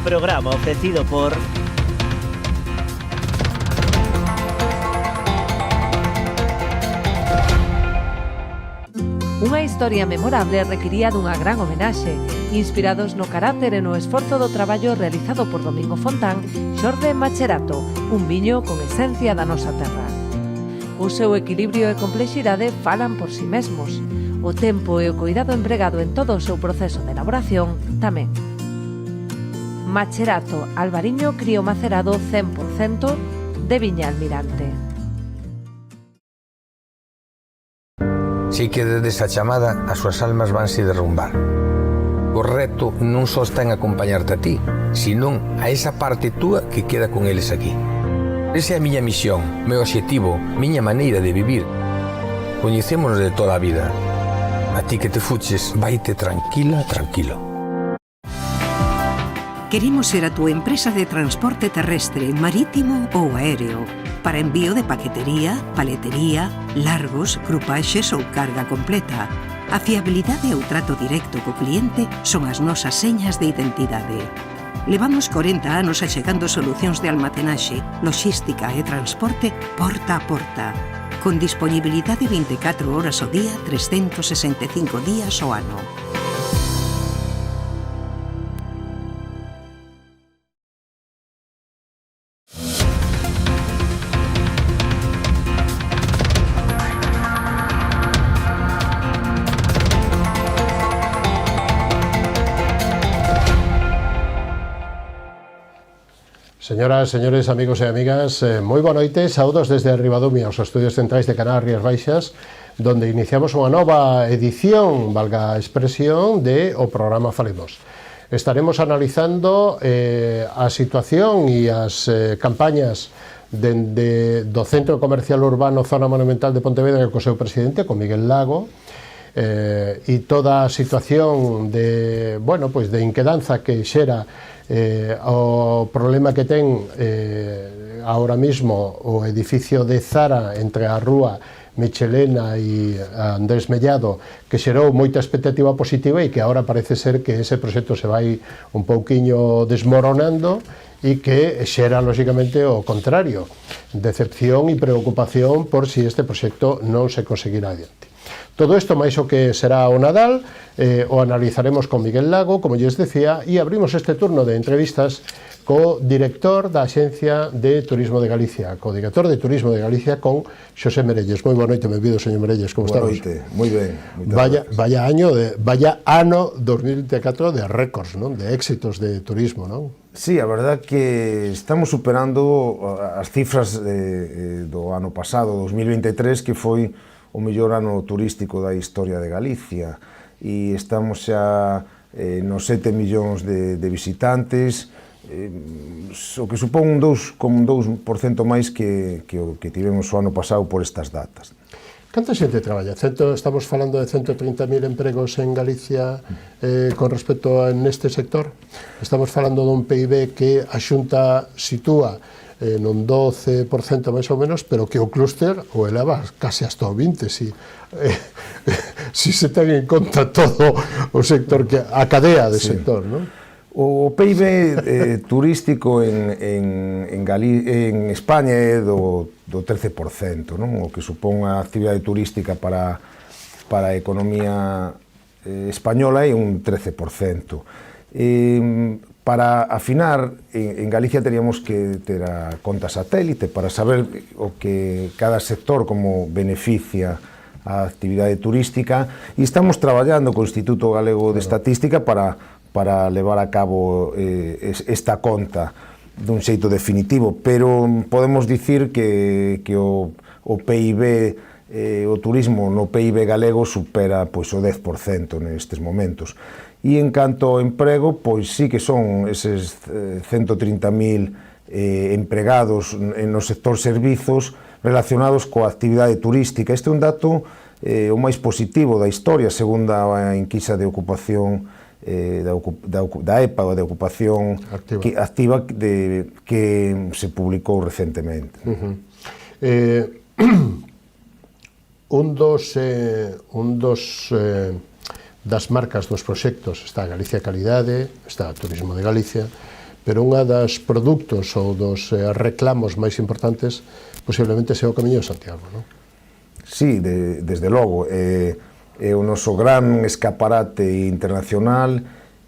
programa ofrecido por... Unha historia memorable requiría dunha gran homenaxe, inspirados no carácter e no esforzo do traballo realizado por Domingo Fontán, xorde Macherato, un viño con esencia da nosa terra. O seu equilibrio e complexidade falan por si mesmos. O tempo e o cuidado empregado en todo o seu proceso de elaboración tamén. Macherato Albariño Crío Macerado 100% de Viña Almirante. Si que desde esa chamada as súas almas vanse derrumbar. O reto non só está en acompañarte a ti, senón a esa parte túa que queda con eles aquí. Esa é a miña misión, meu obxectivo, miña maneira de vivir. Coñecémonos de toda a vida. A ti que te fuches, vaite tranquila, tranquilo. Queremos ser a túa empresa de transporte terrestre, marítimo ou aéreo, para envío de paquetería, paletería, largos, grupaxes ou carga completa. A fiabilidade e o trato directo co cliente son as nosas señas de identidade. Levamos 40 anos achegando solucións de almacenaxe, logística e transporte porta a porta, con disponibilidade 24 horas ao día, 365 días ao ano. Señoras, señores, amigos e amigas, moi boa noite, saúdos desde Ribadumia, os estudios centrais de Canal Rías Baixas, donde iniciamos unha nova edición, valga a expresión, de o programa Falemos. Estaremos analizando a situación e as campañas do Centro Comercial Urbano Zona Monumental de Pontevedra co seu presidente, con Miguel Lago, e toda a situación de, bueno, pois de inquedanza que xera o problema que ten ahora mismo o edificio de Zara entre a rúa Michelena e Andrés Mellado, que xerou moita expectativa positiva e que agora parece ser que ese proxecto se vai un pouquiño desmoronando e que xera, lógicamente, o contrario, decepción e preocupación por si este proxecto non se conseguirá adiante. Todo isto máis o que será o Nadal, o analizaremos con Miguel Lago, como lles decía, e abrimos este turno de entrevistas co director da Axencia de Turismo de Galicia, co director de Turismo de Galicia, con Xosé Merelles. Moi boa noite, benvido, señor Merelles, como estamos? Boa noite, moi ben. Vaya ano 2024 de récords, non? De éxitos de turismo, non? Sí, a verdad que estamos superando as cifras do ano pasado, 2023, que foi o mellor ano turístico da historia de Galicia, e estamos xa nos 7 millóns de visitantes, o que supón un 2% máis que o que tivemos o ano pasado por estas datas. Canta xente traballa? Estamos falando de 130.000 empregos en Galicia con respecto a neste sector. Estamos falando dun PIB que a Xunta sitúa non 12% máis ou menos, pero que o clúster o eleva case hasta o 20%, si se ten en conta todo o sector, a cadea de sector, non? O PIB turístico en España é do 13%, non? O que supón a actividade turística para a economía española é un 13%. Para afinar, en Galicia teríamos que ter a conta satélite para saber o que cada sector como beneficia a actividade turística, e estamos traballando co Instituto Galego de Estatística para levar a cabo esta conta dun xeito definitivo, pero podemos dicir que o PIB, o turismo no PIB galego supera pois o 10% nestes momentos. E en canto ao emprego, pois sí que son eses 130.000 empregados no sector servizos relacionados coa actividade turística. Este é un dato o máis positivo da historia, segundo a enquisa de ocupación da EPA, ou de ocupación activa que se publicou recentemente. Das marcas dos proxectos está Galicia Calidade, está Turismo de Galicia, pero unha das produtos ou dos reclamos máis importantes posiblemente sea o Camiño de Santiago, non? Sí, desde logo, é o noso gran escaparate internacional,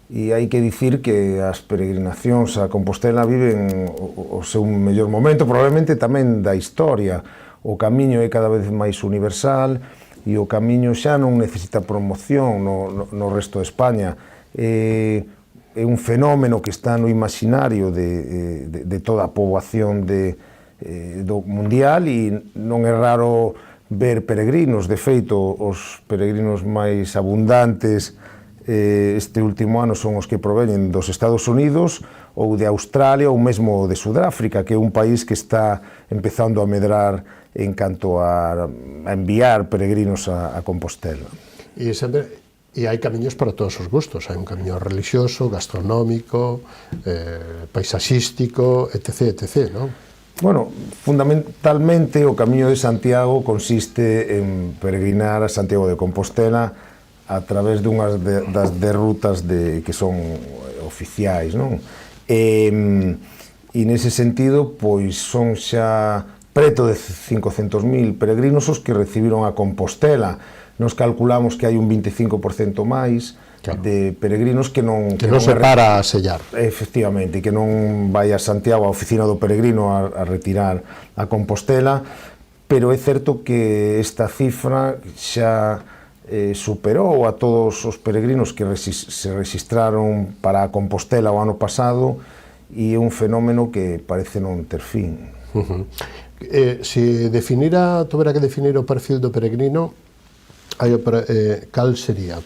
e hai que dicir que as peregrinacións a Compostela viven o seu mellor momento, probablemente tamén da historia. O camiño é cada vez máis universal e o camiño xa non necesita promoción no resto de España. É un fenómeno que está no imaginario de toda a poboación do mundial, e non é raro ver peregrinos. De feito, os peregrinos máis abundantes este último ano son os que proveñen dos Estados Unidos ou de Australia ou mesmo de Sudáfrica, que é un país que está empezando a medrar en canto a enviar peregrinos a Compostela. E hai camiños para todos os gustos, hai un camiño religioso, gastronómico, paisaxístico, etc., etc., non? Bueno, fundamentalmente o Camiño de Santiago consiste en peregrinar a Santiago de Compostela a través dunhas das rutas que son oficiais, non? E nese sentido, pois son xa preto de 500.000 peregrinos os que recibiron a Compostela. Nos calculamos que hai un 25% máis de peregrinos que non se para a sellar. Efectivamente, que non vai a Santiago, a oficina do peregrino, a retirar a Compostela, pero é certo que esta cifra xa superou a todos os peregrinos que se registraron para a Compostela o ano pasado, e é un fenómeno que parece non ter fin. Se tuvera que definir o perfil do peregrino, cal sería?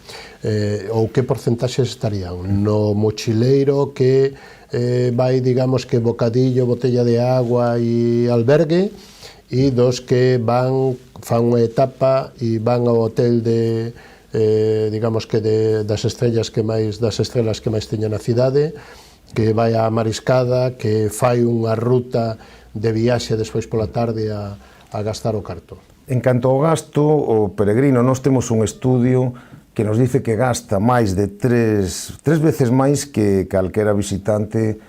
Ou que porcentaxes estarían? No mochileiro que vai, digamos, que bocadillo, botella de agua e albergue, e dos que fan unha etapa e van ao hotel digamos que das estrelas que máis teñen na cidade, que vai á mariscada, que fai unha ruta de viaxe despois pola tarde a gastar o carto. En canto ao gasto, o peregrino, nós temos un estudio que nos dice que gasta máis de tres veces máis que calquera visitante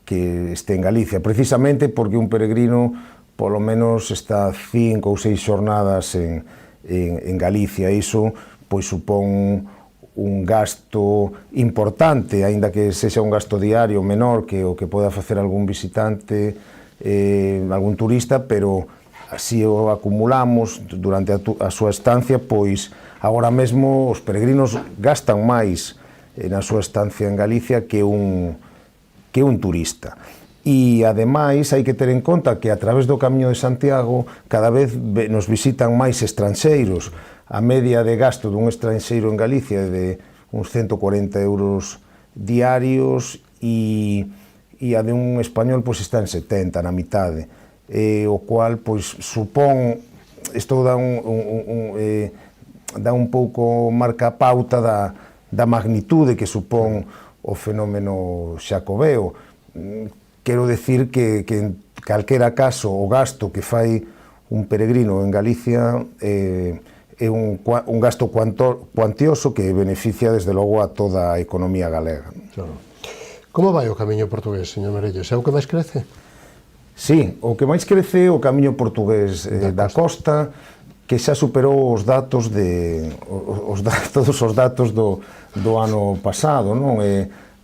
que este en Galicia, precisamente porque un peregrino polo menos está 5 ou 6 xornadas en Galicia. Iso pois supón un gasto importante, aínda que sexa un gasto diario menor que o que poda facer algún visitante, algún turista, pero así o acumulamos durante a súa estancia, pois agora mesmo os peregrinos gastan máis na súa estancia en Galicia que un turista. E, ademais, hai que ter en conta que a través do Camiño de Santiago cada vez nos visitan máis estranxeiros. A media de gasto dun estranxeiro en Galicia é de uns 140 euros diarios, e a de un español pois está en 70, na mitade. O cual, pois, supón, isto dá un pouco marca pauta da magnitude que supón o fenómeno xacobeo. Quero decir que en calquera caso o gasto que fai un peregrino en Galicia é un gasto cuantioso que beneficia desde logo a toda a economía galega. Claro. Como vai o camiño portugués, señor Marellos? É o que máis crece? Sí, o que máis crece é o camiño portugués da costa, que xa superou os datos todos os datos do ano pasado, non?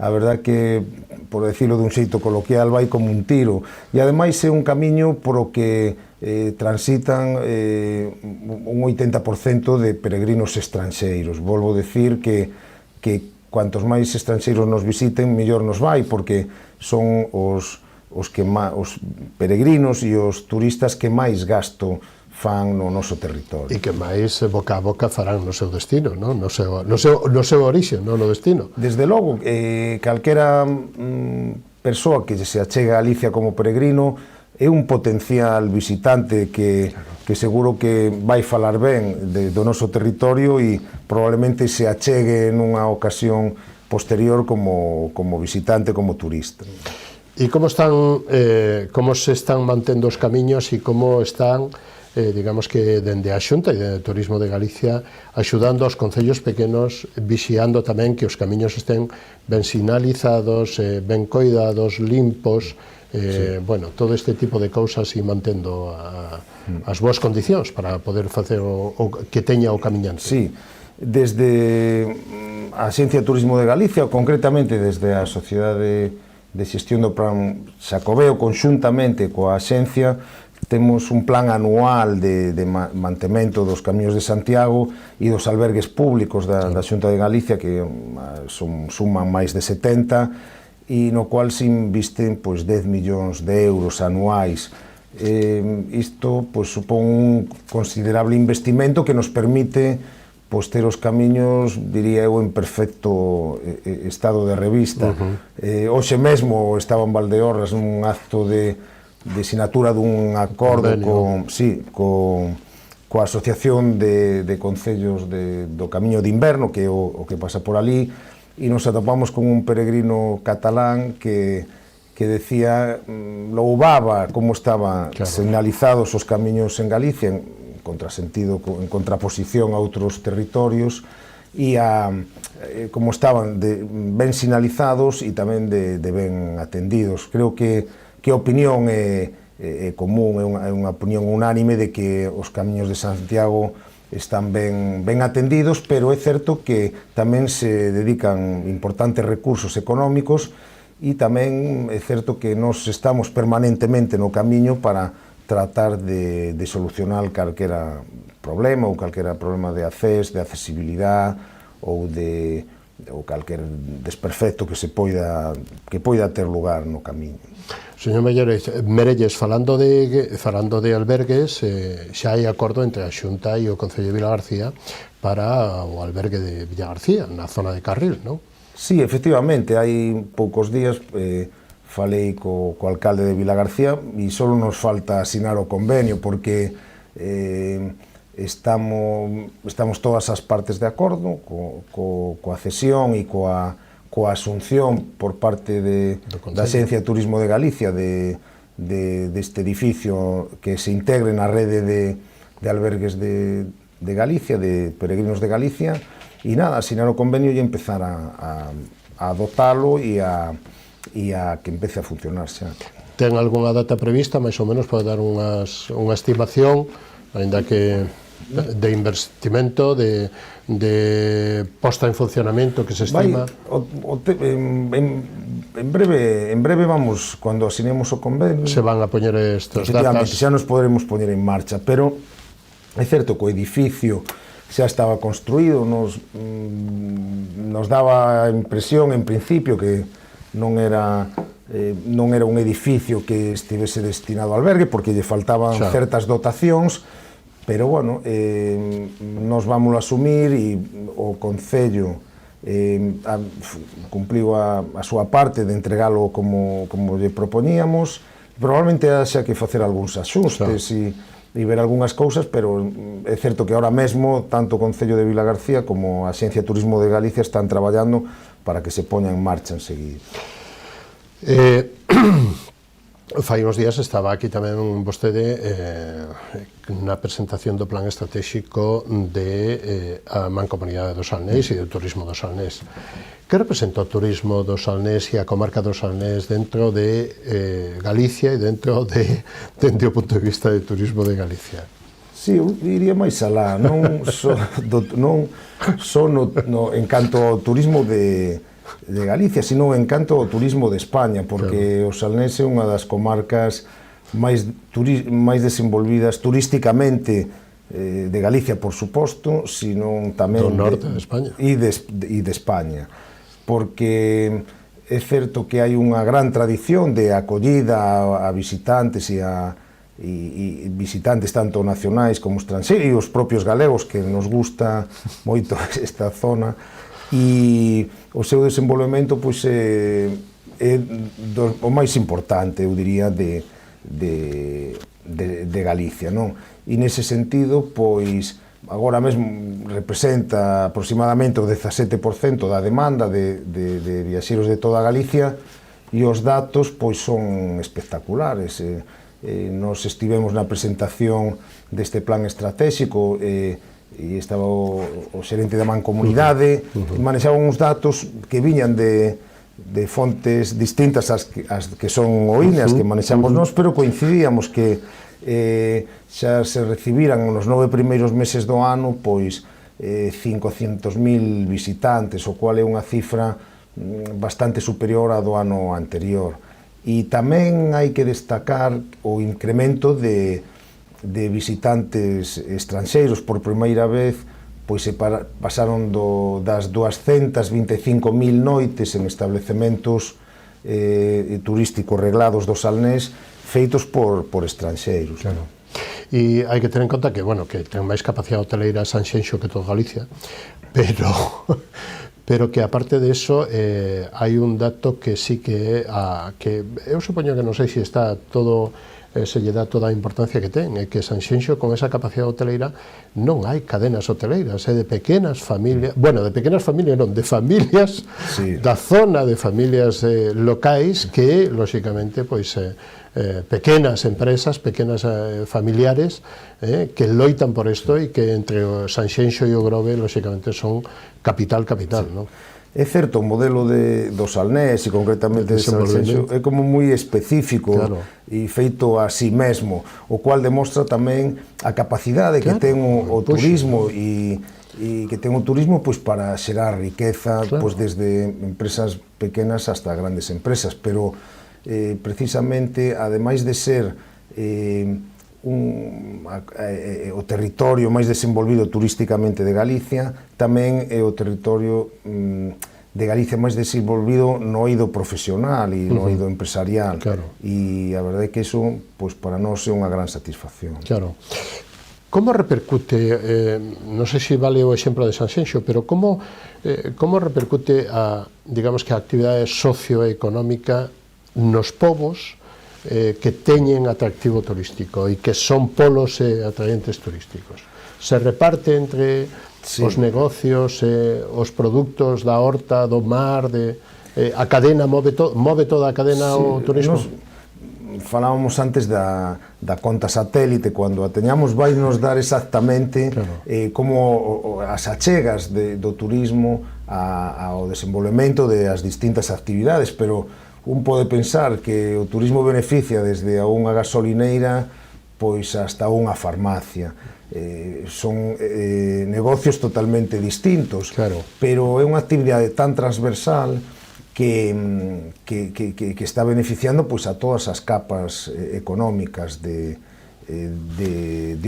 A verdade que, por decirlo dun xeito coloquial, vai como un tiro, e ademais é un camiño por o que transitan un 80% de peregrinos estranxeiros. Volvo decir que cuantos máis estranxeiros nos visiten, mellor nos vai, porque son os peregrinos e os turistas que máis gasto fan no noso territorio. E que máis boca a boca farán no seu destino, no seu orixe, non no destino. Desde logo, calquera persoa que se achega a Galicia como peregrino é un potencial visitante que seguro que vai falar ben do noso territorio e probablemente se achegue nunha ocasión posterior como visitante, como turista. E como se están mantendo os camiños e como están digamos que dende a Xunta e dende o Turismo de Galicia, axudando aos concellos pequenos, vixiando tamén que os camiños estén ben sinalizados, ben coidados, limpos, bueno, todo este tipo de cousas e mantendo as boas condicións para poder facer o que teña o camiñante. Sí, desde a Axencia de Turismo de Galicia, ou concretamente desde a Sociedade de Xestión do Plan Xacobeo, conxuntamente coa Axencia, temos un plan anual de mantemento dos camiños de Santiago e dos albergues públicos da Xunta de Galicia, que suman máis de 70, e no cual se invisten 10 millóns de euros anuais. Isto supón un considerable investimento que nos permite ter os camiños, diría eu, en perfecto estado de revista. Hoxe mesmo estaba en Valdeorras nun acto de sinatura dun acordo coa Asociación de Concellos do Camiño de Inverno, que é o que pasa por ali, e nos atopamos con un peregrino catalán que decía, loubaba como estaban señalizados os camiños en Galicia, en contraposición a outros territorios, e como estaban ben sinalizados e tamén de ben atendidos. Creo que a opinión é común, é unha opinión unánime de que os camiños de Santiago están ben atendidos, pero é certo que tamén se dedican importantes recursos económicos e tamén é certo que nos estamos permanentemente no camiño para tratar de solucionar calquera problema ou calquera problema de acceso, de accesibilidade ou calquer desperfecto que poida ter lugar no camiño. Señor Merelles, falando de albergues, xa hai acordo entre a Xunta e o Concello de Vilagarcía para o albergue de Villagarcía, na zona de Carril, non? Sí, efectivamente, hai poucos días falei co alcalde de Vilagarcía e só nos falta asinar o convenio porque estamos todas as partes de acordo coa cesión e coa asunción por parte da Axencia de Turismo de Galicia deste edificio que se integre na rede de albergues de Galicia, de peregrinos de Galicia, e nada, asinar o convenio e empezar a adoptalo e a que empece a funcionar xa. Ten algunha data prevista, máis ou menos, para dar unha estimación, ainda que de investimento, de posta en funcionamento que se estima? En breve vamos, cando asinemos o convenio, se van a poñer estas datas. Xa nos poderemos poñer en marcha, pero é certo que o edificio xa estaba construído, nos daba a impresión en principio que non era un edificio que estivese destinado ao albergue porque lle faltaban certas dotacións, pero bueno, nos vamos a asumir e o Concello cumpliu a súa parte de entregalo como lle propoñíamos. Probablemente haxa que facer algúns axustes e ver algunhas cousas, pero é certo que ahora mesmo tanto o Concello de Vilagarcía como a Axencia de Turismo de Galicia están traballando para que se poña en marcha enseguida. Fai uns días estaba aquí tamén vostede na presentación do plan estratégico de a Mancomunidade do Salnés e do turismo do Salnés. Que representa o turismo do Salnés e a comarca do Salnés dentro de Galicia e dentro dende o punto de vista de turismo de Galicia? Si, eu diría máis alá, non só en canto ao turismo de Galicia, sino en canto ao turismo de España, porque o Salnés é unha das comarcas máis desenvolvidas turísticamente de Galicia, por suposto, sino tamén do norte de España e de España, porque é certo que hai unha gran tradición de acollida a visitantes e visitantes tanto nacionais como estranxeiros e os propios galegos, que nos gusta moito esta zona, e o seu desenvolvemento é o máis importante, eu diría, de Galicia, non? E nese sentido, pois, agora mesmo representa aproximadamente o 17% da demanda de viaxeiros de toda Galicia, e os datos, pois, son espectaculares. nos estivemos na presentación deste plan estratégico e estaba o xerente da Mancomunidade, manexaban uns datos que viñan de fontes distintas ás que son o INE, as que manexamos nós, pero coincidíamos que xa se recibiran nos 9 primeiros meses do ano pois 500.000 visitantes, o cual é unha cifra bastante superior á do ano anterior. E tamén hai que destacar o incremento de visitantes estranxeiros. Por primeira vez pois se pasaron das 225.000 noites en establecementos turísticos reglados do Salnés feitos por estranxeiros. Claro. E hai que ter en conta que, bueno, que ten máis capacidade hoteleira Sanxenxo que toda Galicia, pero que aparte de eso hai un dato que sí que que eu supoño que non sei se está todo se lle dá toda a importancia que ten, é que Sanxenxo con esa capacidade hoteleira non hai cadenas hoteleiras, é de pequenas familias, bueno, de pequenas familias non, de familias da zona, de familias locais que, lóxicamente, pois pequenas empresas, pequenas familiares que loitan por isto e que entre o Sanxenxo e o Grove, lóxicamente, son capital, non? É certo, o modelo do Salnés e concretamente de Sanxenxo é como moi específico e feito a si mesmo, o cual demostra tamén a capacidade que ten o turismo e que ten o turismo pois para xerar riqueza pois desde empresas pequenas hasta grandes empresas, pero precisamente, ademais de ser o territorio máis desenvolvido turísticamente de Galicia, tamén é o territorio de Galicia máis desenvolvido no eido profesional e no eido empresarial, e a verdade é que iso, pois, para nós é unha gran satisfacción. Claro. Como repercute, non sei se vale o exemplo de Sanxenxo, pero como repercute digamos que a actividade socioeconómica nos povos que teñen atractivo turístico e que son polos atraentes turísticos? Se reparte entre os negocios, os produtos da horta, do mar, a cadena, move toda a cadena o turismo? Falábamos antes da conta satélite, cando a teñamos vai nos dar exactamente como as achegas do turismo ao desenvolvemento das distintas actividades, pero un pode pensar que o turismo beneficia desde a unha gasolineira pois hasta unha farmacia. Son negocios totalmente distintos, pero é unha actividade tan transversal que está beneficiando pois a todas as capas económicas de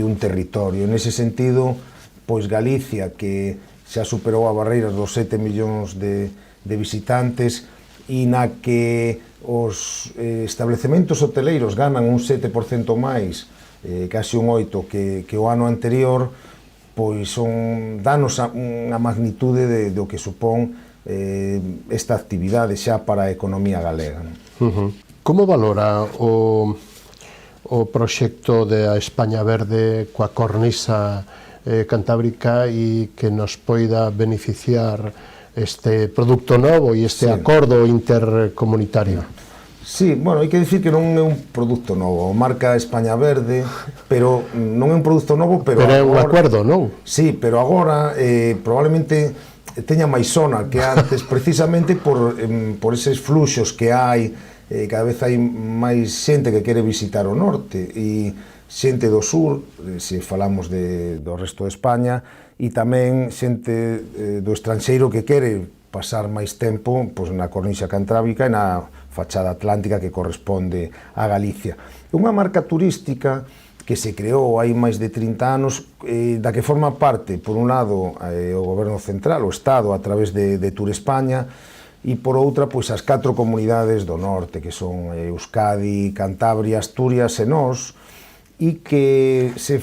un territorio. Nese sentido, pois Galicia, que xa superou a barreira dos 7 millóns de visitantes, e na que os establecementos hoteleiros ganan un 7% máis, casi un 8% que o ano anterior, pois danos unha magnitude do que supón esta actividade xa para a economía galega. Como valora o proxecto da España Verde coa cornisa cantábrica e que nos poida beneficiar este produto novo e este acordo intercomunitario? Sí, bueno, hai que dicir que non é un produto novo, marca España Verde, pero non é un produto novo, pero é un acordo, non? Sí, pero agora probablemente teña máis sona que antes, precisamente por eses fluxos que hai, cada vez hai máis xente que quere visitar o norte e xente do sur, se falamos do resto de España, e tamén xente do estranxeiro que quere pasar máis tempo na cornisa cantábrica e na fachada atlántica que corresponde a Galicia. Unha marca turística que se creou hai máis de 30 anos, da que forma parte, por un lado, o Goberno Central, o Estado, a través de Tour España, e por outra, pois, as 4 comunidades do norte, que son Euskadi, Cantabria, Asturias e nós, e que se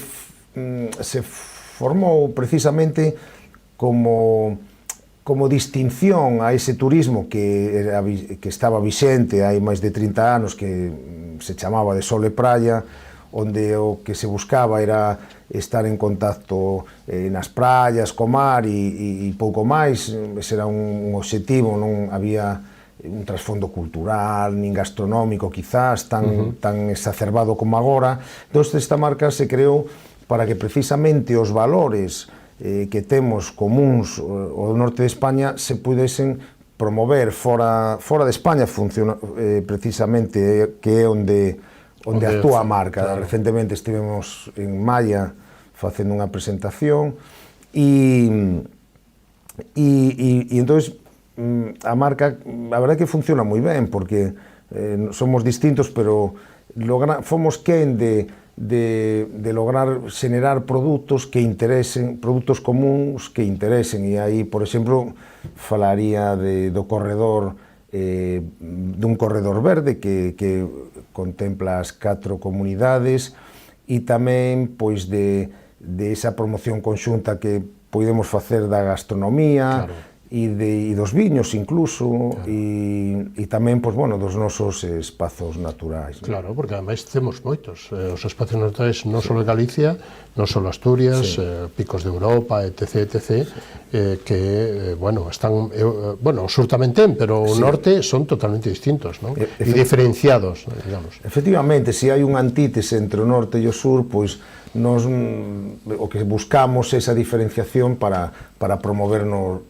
formou precisamente como distinción a ese turismo que estaba vixente hai máis de 30 anos, que se chamaba de sol e praia, onde o que se buscaba era estar en contacto nas praias, co mar e pouco máis. Ese era un obxectivo, non había un trasfondo cultural, nin gastronómico quizás, tan exacerbado como agora. Entón, esta marca se creou para que precisamente os valores que temos comuns ao norte de España se pudesen promover fora de España, precisamente, que é onde actúa a marca. Claro. Recentemente estivemos en Maya facendo unha presentación e entón a marca, a verdade que funciona moi ben, porque somos distintos, pero fomos quen de lograr xenerar produtos que interesen, produtos comuns que interesen, e aí, por exemplo, falaría do corredor, dun corredor verde que contempla as 4 comunidades, e tamén pois de esa promoción conxunta que podemos facer da gastronomía, claro, e dos viños incluso, claro, e tamén, pois, bueno, dos nosos espazos naturais. Claro, porque ademais temos moitos. Os espazos naturais non só en Galicia, non só Asturias, Picos de Europa, etc., que, bueno, están... Bueno, o sur tamén ten, pero o norte son totalmente distintos, non? E diferenciados, digamos. Efectivamente, se hai unha antítese entre o norte e o sur, pois, nos o que buscamos esa diferenciación para promovernos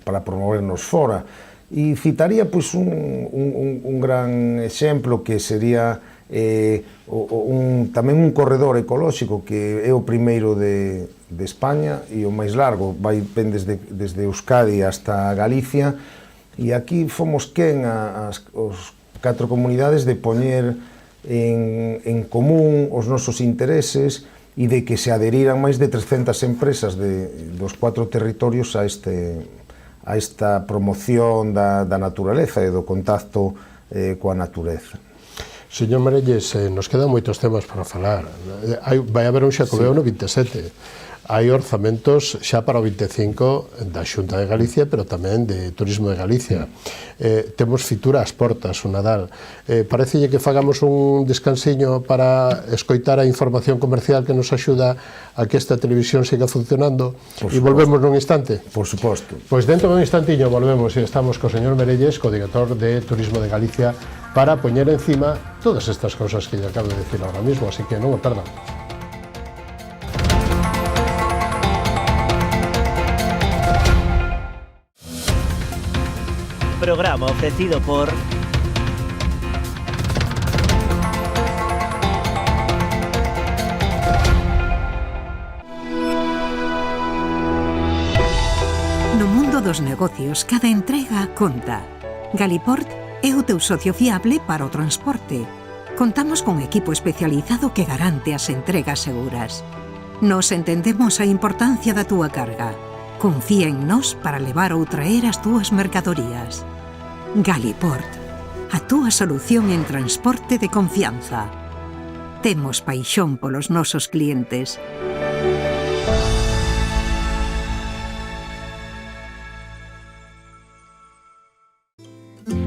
fora. E citaría pois un gran exemplo que sería tamén un corredor ecolóxico que é o primeiro de España e o máis largo, vai ben desde Euskadi hasta Galicia, e aquí fomos quen os 4 comunidades de poñer en común os nosos intereses e de que se adheriran máis de 300 empresas dos 4 territorios a esta promoción da naturaleza e do contacto coa natureza. Señor Merelles, nos quedan moitos temas para falar. Vai haber un Xacobeo no 27. Hai orzamentos xa para o 25 da Xunta de Galicia, pero tamén de Turismo de Galicia. Temos fitura ás portas, o Nadal. Parecelle que fagamos un descansiño para escoitar a información comercial que nos axuda a que esta televisión siga funcionando, e volvemos nun instante? Por suposto. Pois dentro dun instantiño volvemos e estamos co señor Merelles, co director de Turismo de Galicia, para poñer encima todas estas cousas que lle acabo de decir ahora mismo, así que non o perdan. Programa ofrecido por No mundo dos negocios, cada entrega conta. Galiport é o teu socio fiable para o transporte. Contamos con equipo especializado que garante as entregas seguras. Nos entendemos a importancia da túa carga. Confía en nós para levar ou traer as túas mercadorías. Galiport, a túa solución en transporte de confianza. Temos paixón polos nosos clientes.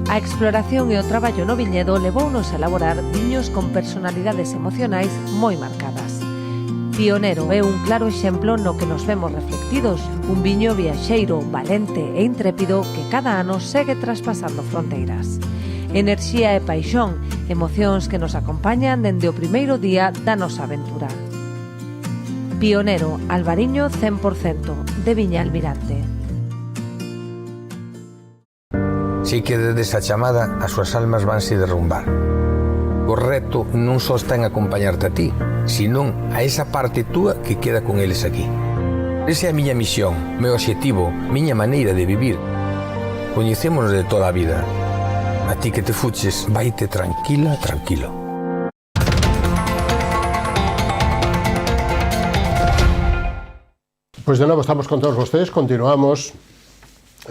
A exploración e o traballo no viñedo levounos a elaborar viños con personalidades emocionais moi marcadas. Pionero é un claro exemplo no que nos vemos reflectidos, un viño viaxeiro, valente e intrépido que cada ano segue traspasando fronteiras. Enerxía e paixón, emocións que nos acompañan dende o primeiro día da nosa aventura. Pionero, albariño 100%, de Viña Almirante. Si que desde esa chamada as súas almas vanse derrumbar. O reto non só está en acompañarte a ti, senón a esa parte túa que queda con eles aquí. Esa é a miña misión, meu obxectivo, miña maneira de vivir. Coñecémonos de toda a vida. A ti que te fuches, vaite tranquila, tranquilo. Pois de novo estamos con todos vostedes, continuamos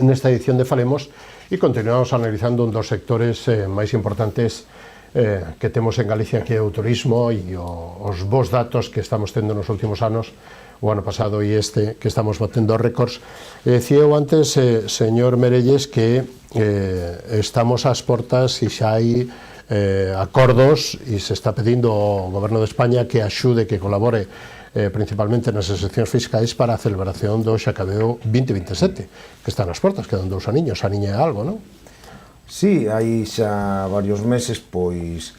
nesta edición de Falemos e continuamos analizando un dos sectores máis importantes que temos en Galicia, que é o turismo, e os bons datos que estamos tendo nos últimos anos, o ano pasado e este, que estamos batendo récords. Decía eu antes, señor Merelles, que estamos ás portas e xa hai acordos e se está pedindo ao Goberno de España que axude, que colabore principalmente nas excepcións fiscais para a celebración do Xacobeo 2027, que está nas portas, quedan 2 aniños, aniña é algo, non? Sí, hai xa varios meses, pois,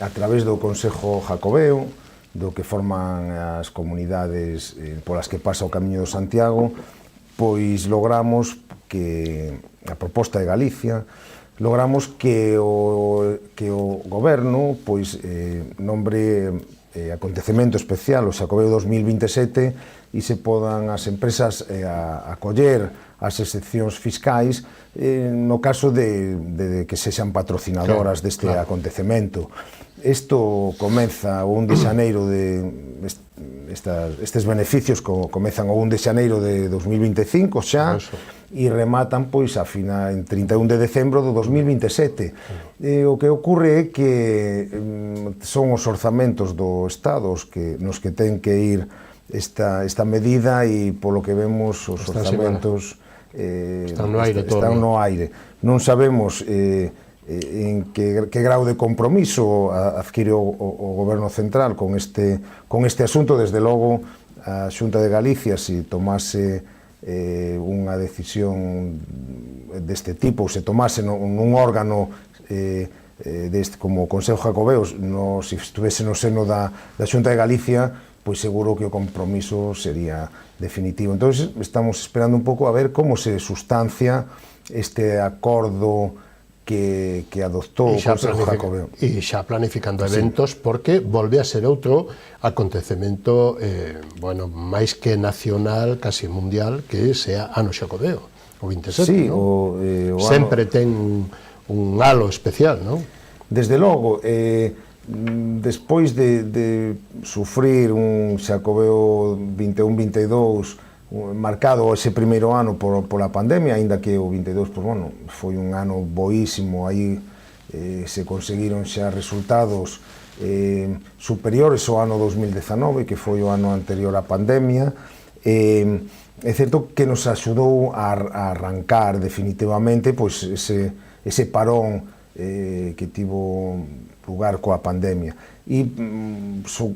a través do Concejo Jacobeo, do que forman as comunidades polas que pasa o Camiño de Santiago, pois logramos que, a proposta de Galicia, logramos que o goberno pois nombre acontecemento especial o Xacobeo 2027 e se podan as empresas acoller as excepcións fiscais no caso de que sexan patrocinadoras deste acontecemento. Isto comeza o 1 de xaneiro estes beneficios comezan o 1 de xaneiro de 2025 xa e rematan pois a final en 31 de decembro do 2027. O que ocorre é que son os orzamentos do Estado nos que ten que ir esta medida e polo que vemos os orzamentos están no aire. Non sabemos en que grau de compromiso adquire o Goberno Central con este asunto. Desde logo a Xunta de Galicia, se tomase unha decisión deste tipo, ou se tomase nun órgano como o Concejo Jacobeo, se estuvese no seno da Xunta de Galicia, pois seguro que o compromiso sería definitivo. Entón, estamos esperando un pouco a ver como se sustancia este acordo que adoptou o Concejo Jacobeo. E xa planificando eventos, porque volve a ser outro acontecemento, máis que nacional, casi mundial, que sea Ano Xacobeo, o 27, sí, non? Sempre ten un halo especial, non? Desde logo, despois de sufrir un Xacobeo 21-22 marcado ese primeiro ano pola pandemia, aínda que o 22 foi un ano boísimo, aí se conseguiron xa resultados superiores ao ano 2019, que foi o ano anterior á pandemia. É certo que nos axudou a arrancar definitivamente pois ese parón que tivo lugar coa pandemia. E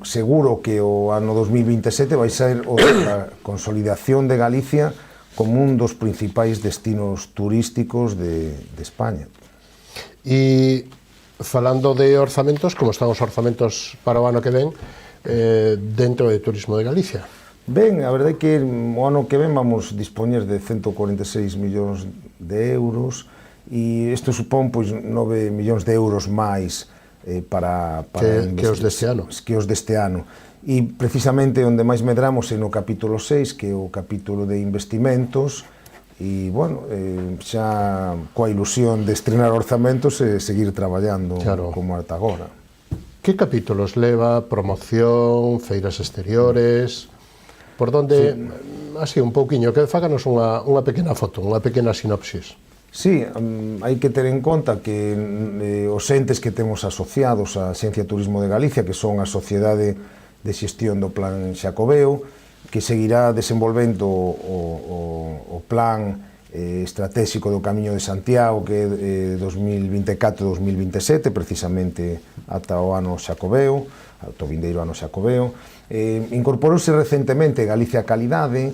seguro que o ano 2027 vai ser a consolidación de Galicia como un dos principais destinos turísticos de España. E falando de orzamentos, como están os orzamentos para o ano que ven dentro de Turismo de Galicia? Ben, a verdade é que o ano que ven vamos dispoñer de 146 millóns de euros e isto supón pois 9 millóns de euros máis para que os deste ano. Que os deste ano. E precisamente onde máis medramos é no capítulo 6, que é o capítulo de investimentos, e, xa coa ilusión de estrenar orzamentos e seguir traballando como ata agora. Que capítulos leva? Promoción, feiras exteriores... Por donde, así un pouquiño, que fáganos unha pequena foto, unha pequena sinopsis. Sí, hai que ter en conta que os entes que temos asociados á Axencia de Turismo de Galicia, que son a Sociedade de Xestión do Plan Xacobeo, que seguirá desenvolvendo o plan estratégico do Camiño de Santiago, que é 2024-2027, precisamente ata o ano Xacobeo, ata o vindeiro ano Xacobeo. Incorporouse recentemente Galicia Calidade,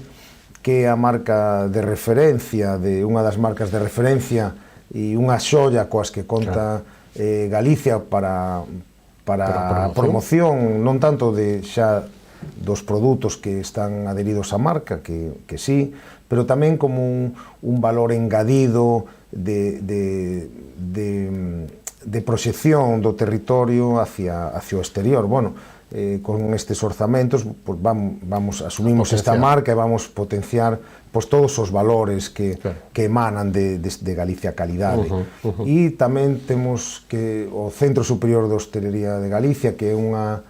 que é a marca de referencia, unha das marcas de referencia e unha xoia coas que conta Galicia para a promoción, non tanto xa dos produtos que están adheridos á marca, que sí, pero tamén como un valor engadido de proxección do territorio hacia o exterior. Con estes orzamentos asumimos esta marca e vamos potenciar todos os valores que emanan de Galicia Calidade. E tamén temos que o Centro Superior de Hostelería de Galicia, que é unha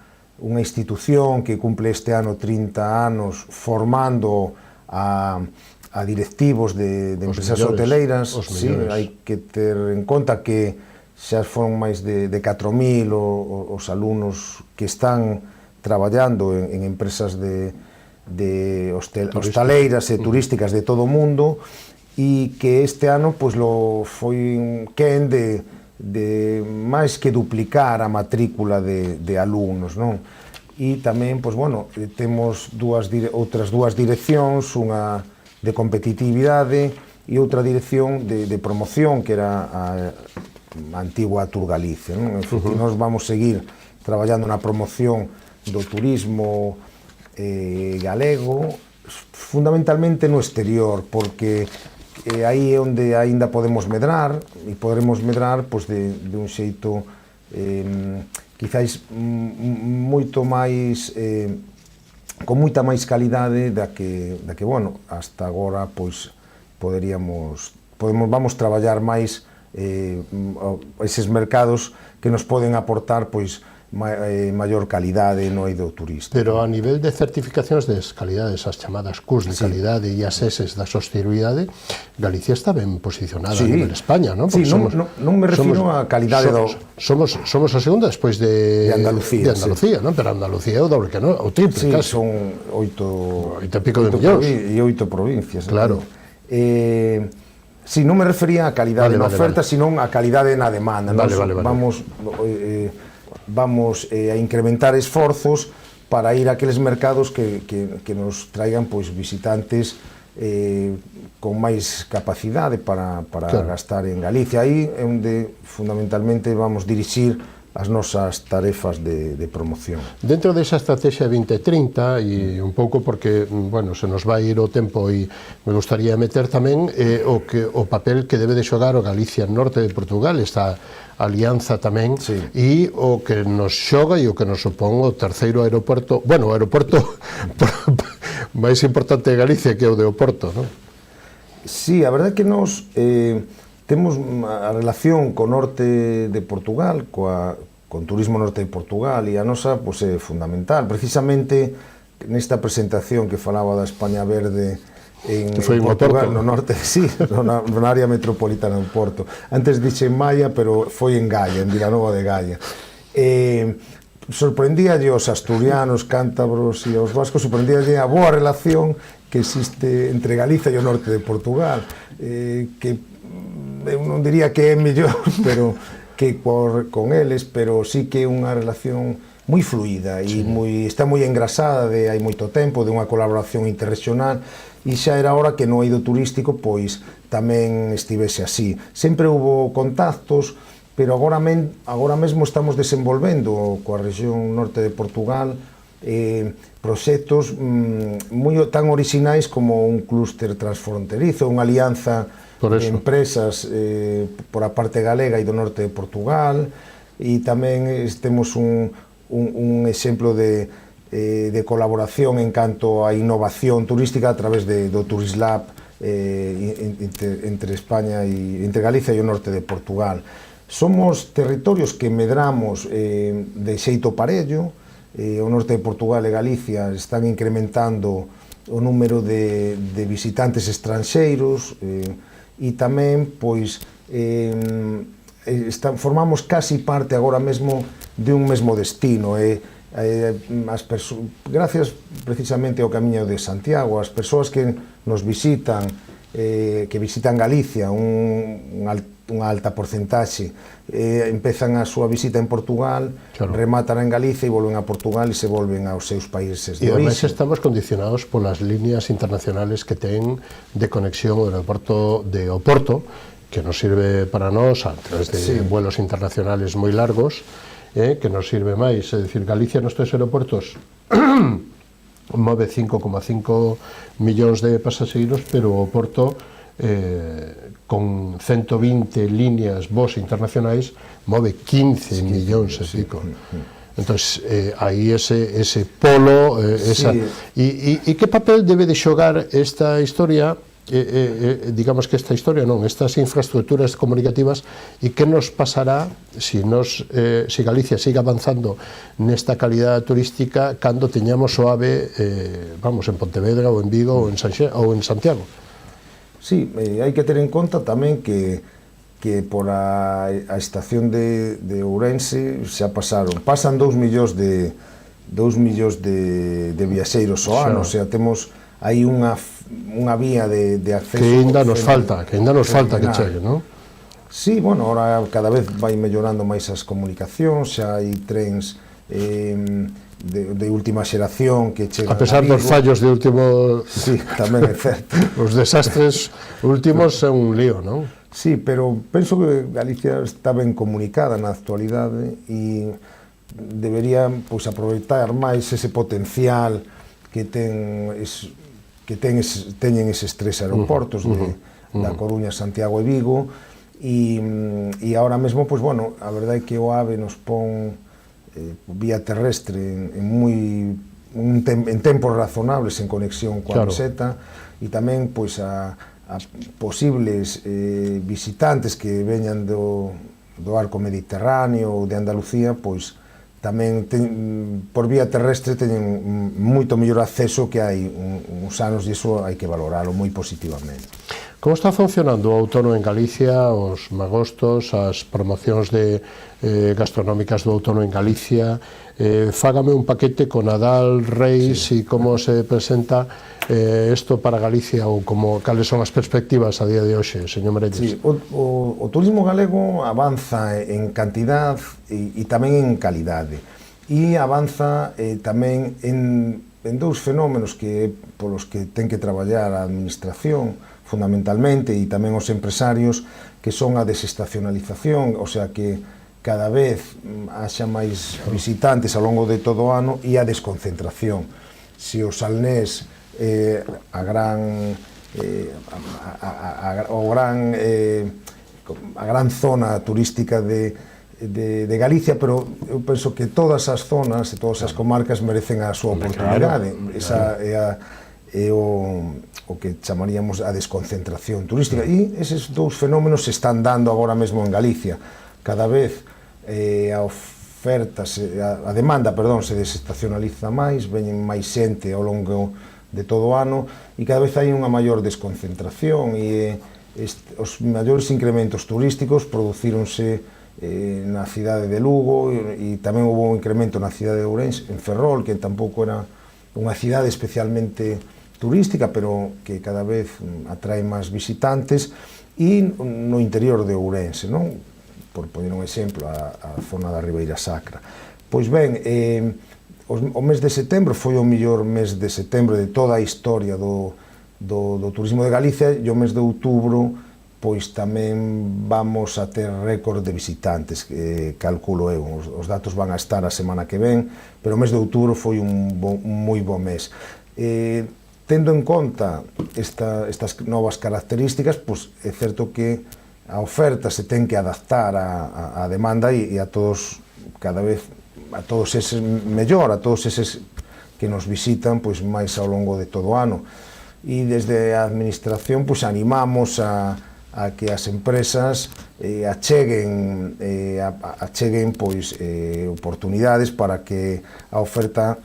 institución que cumple este ano 30 anos formando a directivos de empresas hoteleiras. Hai que ter en conta que xa foron máis de 4.000 os alumnos que están traballando en empresas de hostaleiras e turísticas de todo o mundo, e que este ano foi quen de máis que duplicar a matrícula de alumnos, non? E tamén, temos outras dúas direccións, unha de competitividade e outra dirección de promoción que era a antigua Tour Galicia, non? En fin, nós vamos seguir traballando na promoción do turismo galego, fundamentalmente no exterior, porque aí é onde aínda podemos medrar, e poderemos medrar pois, de un xeito quizáis moito máis con moita máis calidade da que bueno, hasta agora pois vamos traballar máis eses mercados que nos poden aportar pois maior calidade no eido turístico. Pero a nivel de certificacións de calidades, as chamadas Qs de calidade e as S da sostenibilidade, Galicia está ben posicionada a nivel España, non? Sí, non me refiro a calidade somos a segunda despois de Andalucía, non? Pero Andalucía é o doble que non, o triple, casi. Son 8 e pico de millóns. E 8 provincias. Claro. Si, non me refería a calidade na oferta, senón a calidade na demanda. Vamos a incrementar esforzos para ir a aqueles mercados que nos traigan pois, visitantes con máis capacidade para gastar en Galicia. Aí é onde fundamentalmente vamos dirixir as nosas tarefas de promoción. Dentro desa estrategia 2030, e un pouco porque, bueno, se nos vai ir o tempo e me gustaría meter tamén o papel que debe de xogar o Galicia Norte de Portugal, esta alianza tamén, e o que nos xoga e o que nos supón o terceiro aeroporto, bueno, o aeroporto máis importante de Galicia que é o de Oporto, non? Sí, a verdade é que nos temos a relación co norte de Portugal, con Turismo Norte de Portugal, e a nosa pois, é fundamental. Precisamente nesta presentación que falaba da España Verde en Portugal, no norte, sí, na área metropolitana do Porto. Antes dixe en Maia, pero foi en Gaia, en Vilanova de Gaia. Sorprendíalle os asturianos, cántabros e os vascos, sorprendíalle a boa relación que existe entre Galicia e o norte de Portugal, que eu non diría que é mellor que con eles, pero sí que é unha relación moi fluida e está moi engrasada de hai moito tempo, de unha colaboración interregional, e xa era hora que no eido turístico pois tamén estivese así. Sempre houve contactos, pero agora mesmo estamos desenvolvendo coa rexión norte de Portugal proxectos tan orixinais como un clúster transfronterizo, unha alianza de empresas por a parte galega e do norte de Portugal, e tamén temos un exemplo de colaboración en canto a innovación turística a través do Turislab entre España e entre Galicia e o norte de Portugal. Somos territorios que medramos de xeito parello. O norte de Portugal e Galicia están incrementando o número de visitantes estranxeiros, e tamén pois formamos casi parte agora mesmo de un mesmo destino, gracias precisamente ao Camiño de Santiago, as persoas que nos visitan, que visitan Galicia, unha alta porcentaxe, empezan a súa visita en Portugal, rematan en Galicia e volven a Portugal e se volven aos seus países de orixe. E ademais estamos condicionados polas líneas internacionales que ten de conexión ao aeroporto de Oporto, que nos sirve para nós a través de vuelos internacionales moi largos, que nos sirve máis, é dicir, Galicia nos tres aeroportos move 5,5 millóns de pasaxeiros, pero o Oporto con 120 líneas voos internacionais move 15 millóns e pico. Entón, aí ese polo, e que papel debe de xogar esta historia, digamos que esta historia non, estas infraestructuras comunicativas, e que nos pasará se Galicia siga avanzando nesta calidad turística cando teñamos o AVE, vamos, en Pontevedra ou en Vigo ou en Santiago? Sí, hai que ter en conta tamén que por a estación de Ourense xa pasan 2 millóns de viaxeiros ao ano, o sea, temos aí unha vía de acceso que ainda nos falta que chegue, non? Sí, bueno, ahora cada vez vai mellorando máis as comunicacións, xa hai trens de última xeración que chega a pesar dos fallos de último... Sí, tamén é certo. Os desastres últimos son un lío, non? Sí, pero penso que Galicia está ben comunicada na actualidade e debería pois, aproveitar máis ese potencial que teñen eses tres aeroportos da Coruña, Santiago e Vigo e agora mesmo, pois, bueno, a verdade é que o AVE nos pon vía terrestre en tempos razonables en conexión coa meseta e tamén pois a posibles visitantes que veñan do arco mediterráneo ou de Andalucía, pois tamén por vía terrestre teñen moito mellor acceso que hai uns anos e iso hai que valoralo moi positivamente. Como está funcionando o outono en Galicia, os magostos, as promocións gastronómicas do outono en Galicia? Fágame un paquete con Nadal, Reis e como se presenta isto para Galicia ou cales son as perspectivas a día de hoxe, señor Merelles? Sí, o turismo galego avanza en cantidad e tamén en calidade e avanza tamén en dous fenómenos polos que ten que traballar a administración fundamentalmente e tamén os empresarios, que son a desestacionalización, o sea que cada vez haxa máis visitantes ao longo de todo o ano e a desconcentración. Se o Salnés a gran zona turística de Galicia, pero eu penso que todas as zonas e todas as comarcas merecen a súa oportunidade. Esa é o que chamaríamos a desconcentración turística e eses dous fenómenos se están dando agora mesmo en Galicia. Cada vez a oferta, a demanda, se desestacionaliza máis, veñen máis xente ao longo de todo o ano e cada vez hai unha maior desconcentración e os maiores incrementos turísticos producíronse na cidade de Lugo e tamén houve un incremento na cidade de Ourense, en Ferrol, que tampouco era unha cidade especialmente turística, pero que cada vez atrae máis visitantes, e no interior de Ourense, non? Por poñer un exemplo, a zona da Ribeira Sacra. Pois ben, o mes de setembro foi o mellor mes de setembro de toda a historia do turismo de Galicia, e o mes de outubro pois tamén vamos a ter récord de visitantes, calculo eu. Os datos van a estar a semana que ven, pero o mes de outubro foi un moi bo mes. Tendo en conta estas novas características, pois é certo que a oferta se ten que adaptar á demanda e a todos, cada vez, a todos eses mellor, a todos eses que nos visitan pois máis ao longo de todo o ano. E desde a administración pois animamos a que as empresas acheguen pois oportunidades para que a oferta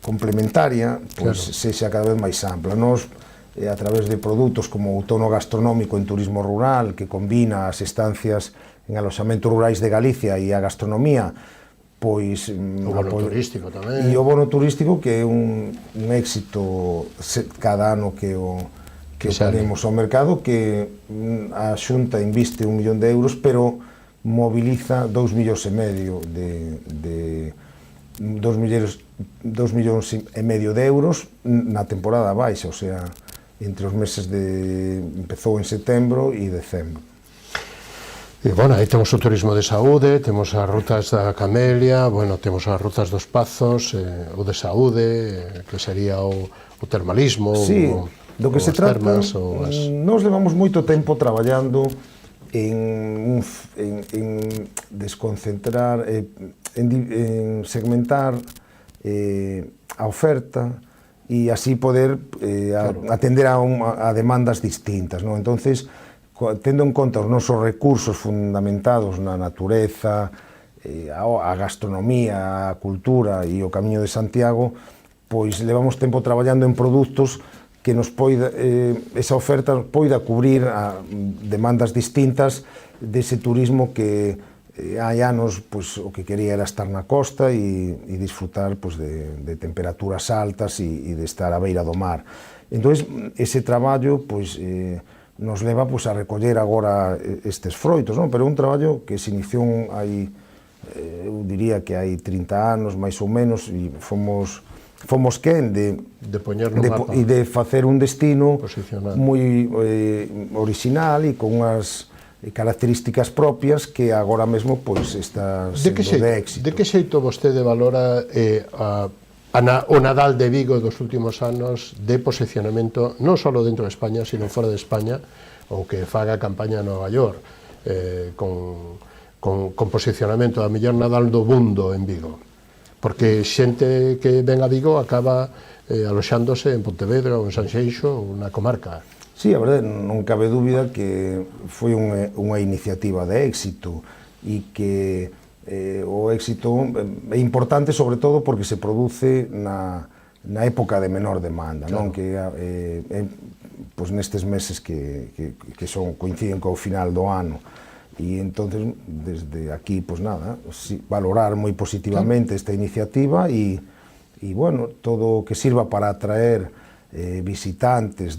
complementaria pois sexa cada vez máis ampla. Nos, a través de produtos como o outono gastronómico en turismo rural, que combina as estancias en aloxamentos rurais de Galicia e a gastronomía, pois o bono turístico tamén. E o bono turístico, que é un éxito cada ano que ponemos ao mercado, que a Xunta inviste 1 millón de euros, pero moviliza 2,5 millóns de 2,5 millóns de euros na temporada baixa, o sea, entre os meses empezou en setembro e decembro. E, bueno, aí temos o turismo de saúde, temos as rutas da Camelia, bueno, temos as rutas dos Pazos, o de saúde, que sería o termalismo, sí, do que se trata, nós levamos moito tempo traballando en desconcentrar, en segmentar a oferta e así poder atender a demandas distintas, non? Entonces, tendo en conta os nosos recursos fundamentados na natureza, a gastronomía, a cultura e o Camiño de Santiago, pois levamos tempo traballando en produtos que nos esa oferta poida cubrir a demandas distintas dese turismo que hai anos o que quería era estar na costa e disfrutar de temperaturas altas e de estar á beira do mar. Entón, ese traballo nos leva a recoller agora estes froitos, non? Pero é un traballo que se iniciou hai eu diría que hai 30 anos, máis ou menos, e fomos quen de poñer no mapa e de facer un destino posicionado, moi original e con unhas características propias que agora mesmo pois está sendo de éxito. De que xeito vostede valora o Nadal de Vigo dos últimos anos de posicionamento non só dentro de España, sino fora de España, ou que faga campaña a Nova York con posicionamento a mellor Nadal do mundo en Vigo? Porque xente que ven a Vigo acaba aloxándose en Pontevedra ou en Sanxenxo ou na comarca. Sí, a verdade, non cabe dúbida que foi unha iniciativa de éxito e que o éxito é importante sobre todo porque se produce na época de menor demanda, non? Que pois nestes meses que coinciden co final do ano. E entonces, desde aquí, pois nada, valorar moi positivamente esta iniciativa e bueno, todo o que sirva para atraer visitantes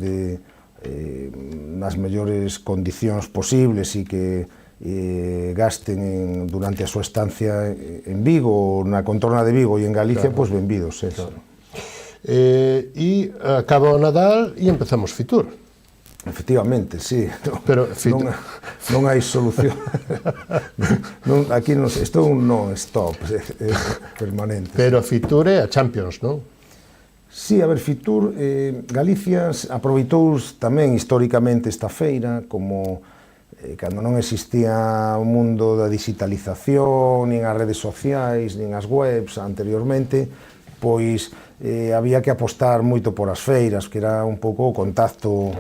nas mellores condicións posibles e que gasten durante a súa estancia en Vigo, na contorna de Vigo e en Galicia, pois benvidos. E acaba o Nadal e empezamos Fitur. Efectivamente, sí. Pero non hai solución. Aquí isto é un non-stop permanente. Pero Fitur é a Champions, non? Sí, a ver, Fitur, Galicia aproveitou tamén históricamente esta feira como cando non existía o mundo da digitalización, nin as redes sociais, nin as webs anteriormente, pois había que apostar moito por as feiras, que era un pouco o contacto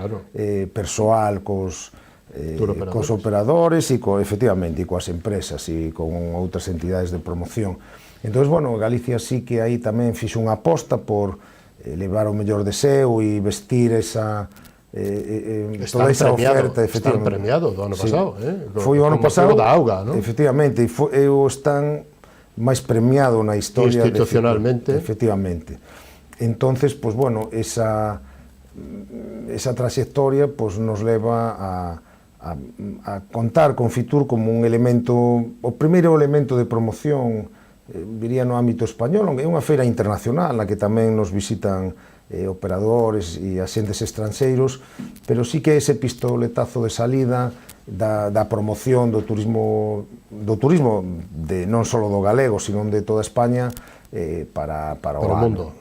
persoal cos operadores e efectivamente coas empresas e con outras entidades de promoción. Entón, bueno, Galicia sí que aí tamén fixo unha aposta por levar o mellor deseo e vestir esa toda esa oferta. Está premiado do ano pasado, foi o ano pasado da auga, non? Efectivamente, e o están máis premiado na historia institucionalmente. Efectivamente. Entonces, pues bueno, esa trayectoria pues nos leva a contar con Fitur como un elemento, o primeiro elemento de promoción, diría no ámbito español, é unha feira internacional na que tamén nos visitan operadores e axentes estranxeiros, pero sí que ese pistoletazo de salida da promoción do turismo non só do galego, sino de toda España para o mundo,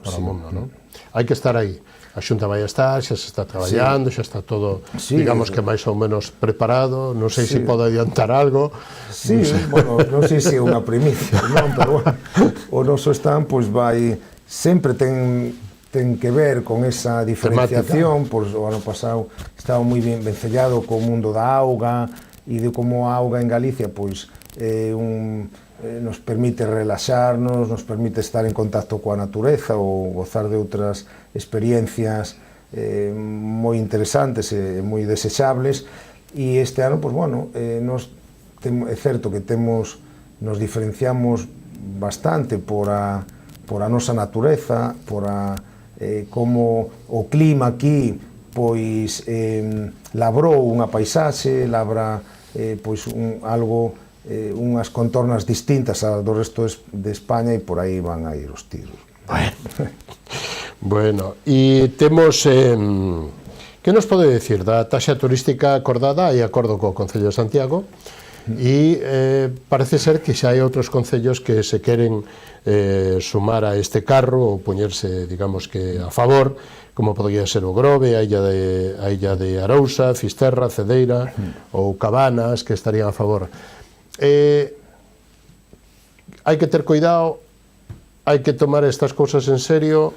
non? Hai que estar aí. A Xunta vai estar, xa se está traballando, xa está todo, digamos que máis ou menos preparado, non sei se pode adiantar algo. Sí, bueno, non sei se é unha primicia, non, pero o noso stand pois vai, sempre ten que ver con esa diferenciación, pois o ano pasado estaba moi ben vencellado co mundo da auga e de como a auga en Galicia pois nos permite relaxarnos, nos permite estar en contacto coa natureza ou gozar de outras experiencias moi interesantes e moi desexables, e este ano, pois bueno, é certo que nos diferenciamos bastante por a nosa natureza, por como o clima aquí pois labrou unha paisaxe, labra pois algo, unhas contornas distintas ao do resto de España, e por aí van a ir os tiros. Bueno, e temos que nos pode dicir da taxa turística acordada? Hai acordo co Concello de Santiago e parece ser que xa hai outros concellos que se queren sumar a este carro ou poñerse, digamos que a favor, como podría ser o Grove, a illa de Arousa, Fisterra, Cedeira ou Cabanas, que estarían a favor. Hai que ter cuidado, hai que tomar estas cousas en serio.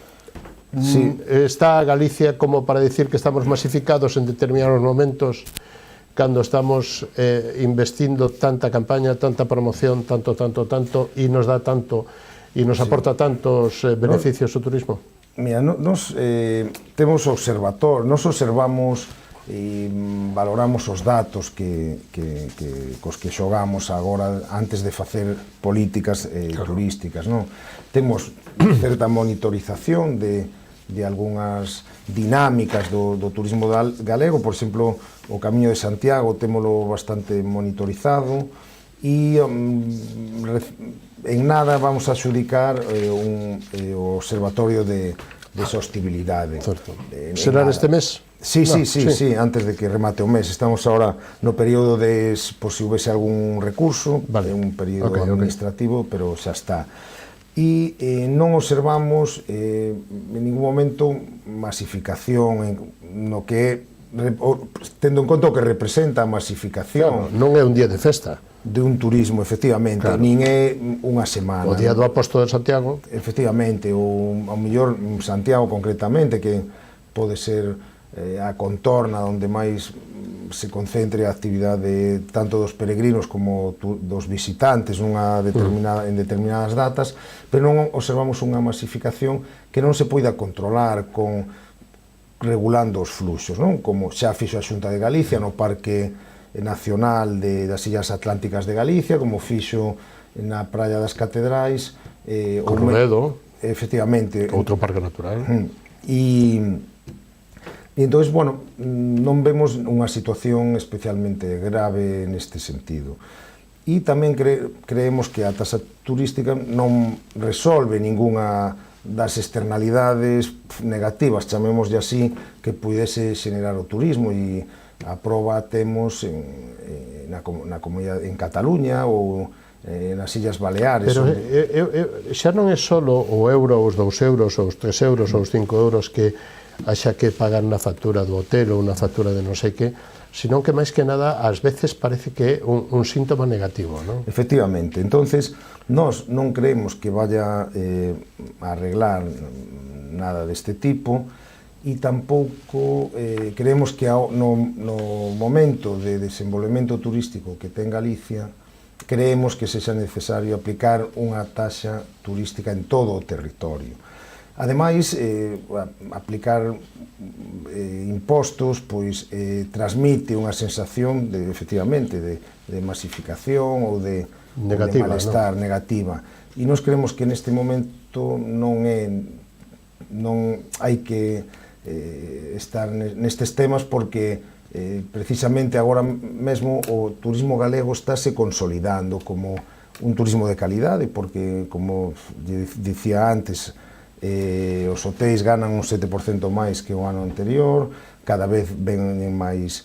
Está Galicia como para decir que estamos masificados en determinados momentos cando estamos investindo tanta campaña, tanta promoción, tanto, e nos dá tanto, e nos aporta tantos beneficios o turismo? Mira, nos temos observador, nos observamos e valoramos os datos cos que xogamos agora antes de facer políticas turísticas, non? Temos certa monitorización de algunhas dinámicas do turismo galego, por exemplo, o Camiño de Santiago témolo bastante monitorizado, e en nada vamos a adxudicar o Observatorio de Sostibilidade. Será neste mes? Sí, antes de que remate o mes. Estamos ahora no período de, por se houvese algún recurso, un período administrativo, pero xa está. E non observamos en ningún momento masificación no que tendo en conta o que representa a masificación. Claro, non é un día de festa. De un turismo, efectivamente, nin é unha semana. O día do Apóstolo de Santiago. Efectivamente, ou ao mellor Santiago concretamente, que pode ser a contorna onde máis se concentre a actividade tanto dos peregrinos como dos visitantes en determinadas datas, pero non observamos unha masificación que non se poida controlar regulando os fluxos, non? Como xa fixo a Xunta de Galicia no Parque Nacional das Illas Atlánticas de Galicia, como fixo na Praia das Catedrais, Corredo, efectivamente, outro parque natural. E entón, bueno, non vemos unha situación especialmente grave neste sentido. E tamén creemos que a taxa turística non resolve ningunha das externalidades negativas, chamémoslle así, que pudese xenerar o turismo, e a proba temos na comunidade en Cataluña ou nas Illas Baleares. Pero xa non é só o euro, os 2 euros, os 3 euros, os 5 euros que haxa que pagar na factura do hotel ou na factura de non sei que, senón que máis que nada ás veces parece que é un síntoma negativo, non? Efectivamente. Entonces, nós non creemos que vaya a arreglar nada deste tipo, e tampouco creemos que no momento de desenvolvemento turístico que ten Galicia, creemos que sexa necesario aplicar unha taxa turística en todo o territorio. Ademais, aplicar impostos pois transmite unha sensación de, efectivamente, de masificación ou de malestar negativa. E nós creemos que neste momento non hai que estar nestes temas, porque precisamente agora mesmo o turismo galego estáse consolidando como un turismo de calidade, porque, como dicía antes, os hotéis ganan un 7% máis que o ano anterior, cada vez venen máis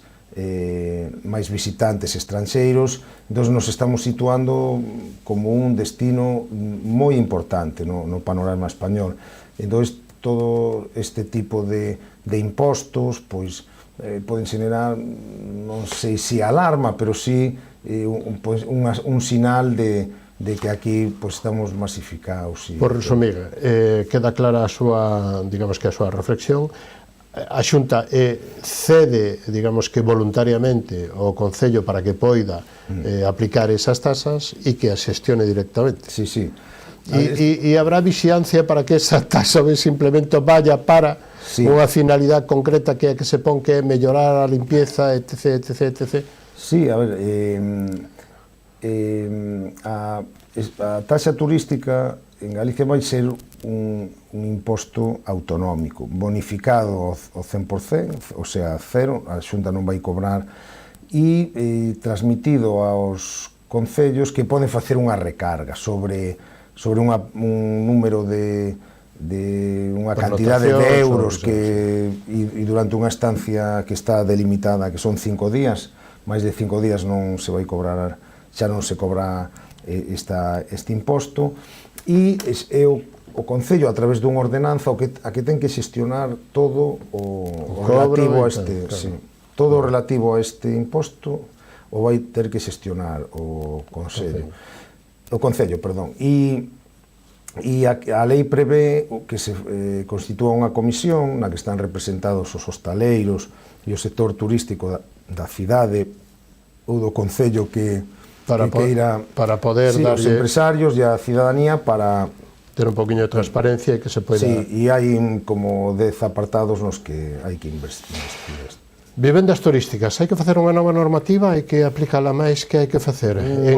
visitantes estranxeiros, entón nos estamos situando como un destino moi importante no panorama español. Entón, todo este tipo de impostos pois poden xenerar, non sei se alarma, pero si un sinal de que aquí estamos masificados. Por resumir, queda clara a súa, digamos que a súa reflexión. A Xunta cede, digamos que voluntariamente, ao Concello para que poida aplicar esas tasas e que as xestione directamente. Sí, sí. E habrá vixiancia para que esa taxa de simplemente vaya para unha finalidade concreta que é que se pon que é mellorar a limpieza, etc, etc, etc. Sí, a ver, a taxa turística en Galicia vai ser un imposto autonómico, bonificado ao 100%, o sea, cero, a Xunta non vai cobrar, e transmitido aos concellos que poden facer unha recarga sobre un número de unha cantidade de euros e durante unha estancia que está delimitada, que son 5 días, máis de 5 días non se vai cobrar, xa non se cobra este imposto, e o Concello, a través dunha ordenanza, a que ten que xestionar todo o relativo a este, todo o relativo a este imposto, o vai ter que xestionar o Concello, perdón. E a lei prevé que se constitúa unha comisión na que están representados os hostaleiros e o sector turístico da cidade ou do Concello que queira, para poder darlle os empresarios e a cidadanía, para ter un poquinho de transparencia e que se poida... Sí, e hai como 10 apartados nos que hai que investir. Vivendas turísticas, hai que facer unha nova normativa, hai que aplicala máis, que hai que facer en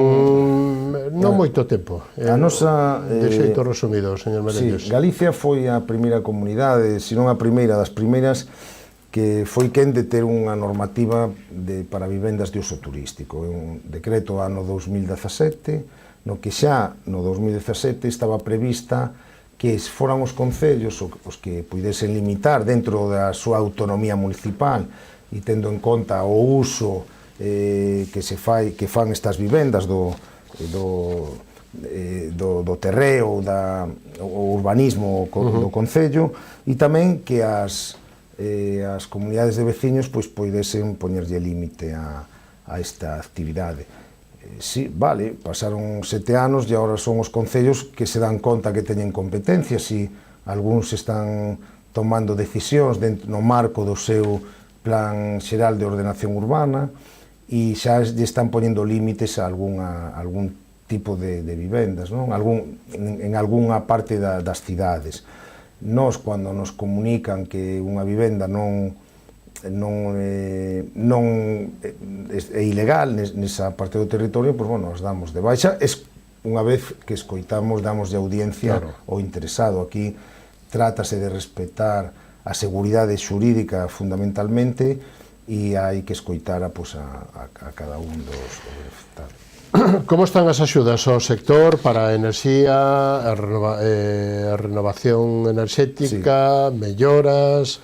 non moito tempo. A nosa... De xeito resumido, señor Merellos. Sí, Galicia foi a primeira comunidade, se non a primeira das primeiras, que foi quen de ter unha normativa para vivendas de uso turístico. É un decreto ano 2017, no que xa no 2017 estaba prevista que foran os concellos os que puidesen limitar dentro da súa autonomía municipal e tendo en conta o uso que fan estas vivendas do terreo, o urbanismo do concello, e tamén que as comunidades de veciños poidesen poñerlle límite a esta actividade. Sí, vale, pasaron 7 anos e agora son os concellos que se dan conta que teñen competencias e algúns están tomando decisións no marco do seu plan xeral de ordenación urbana e xa lle están poñendo límites a algún tipo de vivendas, non? En algunha parte das cidades. Nós, cando nos comunican que unha vivenda non é ilegal nesa parte do territorio, pois, bueno, as damos de baixa. Unha vez que escoitamos, damos de audiencia ao interesado. Aquí trátase de respetar a seguridade xurídica fundamentalmente e hai que escoitar a cada un dos beneficiarios. Como están as axudas ao sector para a enerxía, a renovación enerxética, melloras,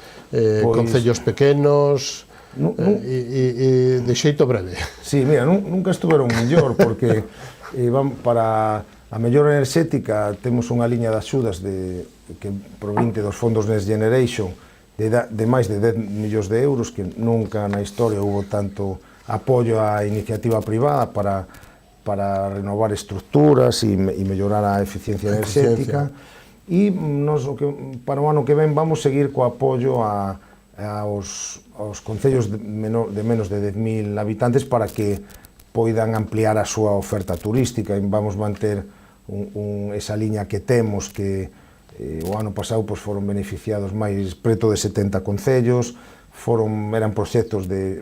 concellos pequenos, e de xeito breve? Sí, mira, nunca estuveron mellor, porque para a mellora enerxética temos unha liña de axudas que provinte dos fondos Next Generation de máis de 10 millóns de euros, que nunca na historia hubo tanto apoio á iniciativa privada para renovar estructuras e mellorar a eficiencia enerxética. E para o ano que ven vamos seguir co apoio aos concellos de menos de 10.000 habitantes para que poidan ampliar a súa oferta turística. Vamos manter esa liña que temos, que o ano pasado foron beneficiados máis preto de 70 concellos, eran proxectos de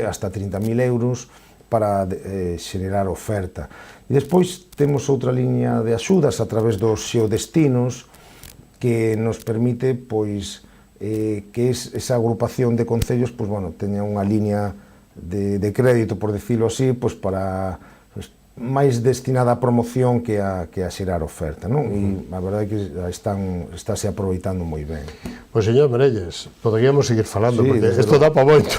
hasta 30.000 euros para xenerar oferta. E despois temos outra liña de axudas a través dos xeodestinos que nos permite que esa agrupación de concellos teña unha liña de crédito, por decirlo así, para máis destinada a promoción que a xerar oferta, non? E a verdade é que estáse aproveitando moi ben. Pois, señor Merelles, poderíamos seguir falando, porque isto dá para moito,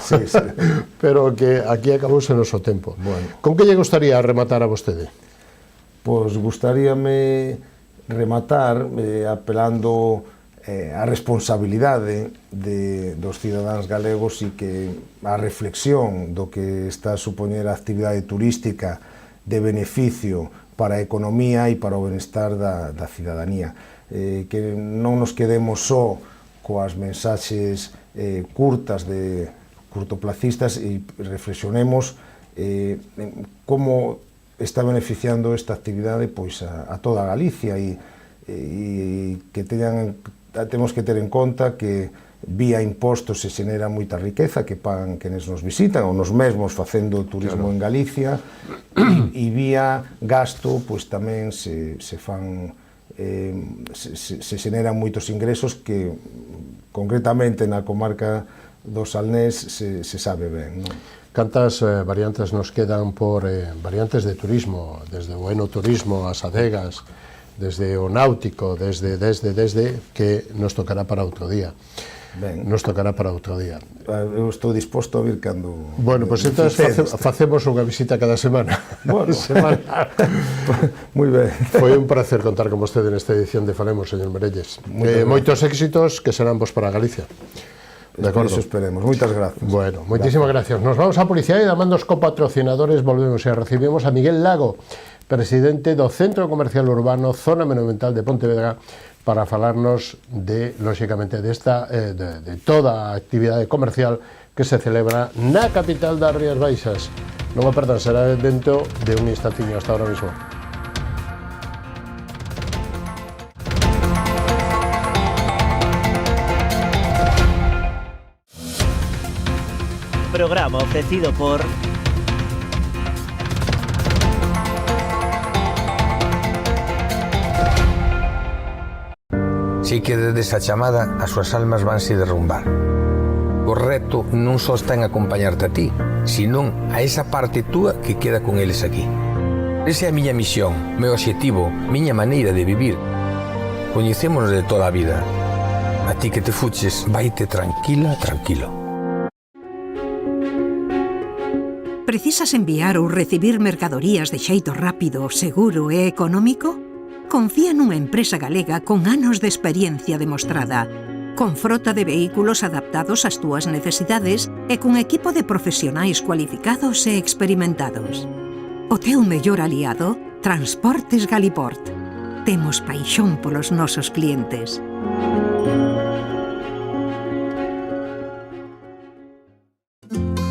pero que aquí acabouse o noso tempo. Con que lle gustaría rematar a vostede? Pois gustaríame rematar apelando a responsabilidade dos cidadáns galegos e que a reflexión do que está a supoñer a actividade turística de beneficio para a economía e para o benestar da cidadanía. Que non nos quedemos só coas mensaxes curtoplacistas e reflexionemos como está beneficiando esta actividade a toda Galicia e que temos que ter en conta que vía impostos se xenera moita riqueza que pagan quenes nos visitan ou nos mesmos facendo turismo en Galicia e vía gasto tamén se xeneran moitos ingresos que concretamente na comarca do Salnés se sabe ben, non? Cantas variantes nos quedan por variantes de turismo, desde o enoturismo, as adegas, desde o náutico, desde que nos tocará para outro día. Nos tocará para outro día. Eu estou disposto a vir cando... Bueno, pois entón facemos unha visita cada semana. Bueno, moi ben. Foi un placer contar con vostede nesta edición de Falemos, señor Merelles. Moitos éxitos que serán vos para Galicia. De acordo. Eso esperemos. Moitas gracias. Bueno, moitísimas gracias. Nos vamos a publicidade e damandos copatrocinadores volvemos e recibimos a Miguel Lago, presidente do Centro Comercial Urbano Zona Monumental de Pontevedra, para falarnos lóxicamente de toda a actividade comercial que se celebra na capital das Rías Baixas. Non o perdan, será dentro de un instantiño. Hasta ahora mismo. Programa ofrecido por Si que desde esa chamada as súas almas vanse derrumbar. reto non só está en acompañarte a ti, senón a esa parte túa que queda con eles aquí. Esa é a miña misión, meu obxectivo, miña maneira de vivir. Coñecémonos de toda a vida. A ti que te fuches, vaite tranquila, tranquilo. Precisas enviar ou recibir mercadorías de xeito rápido, seguro e económico? Confía nunha empresa galega con anos de experiencia demostrada, con frota de vehículos adaptados ás túas necesidades e cun equipo de profesionais cualificados e experimentados. O teu mellor aliado, Transportes Galiport. Temos paixón polos nosos clientes.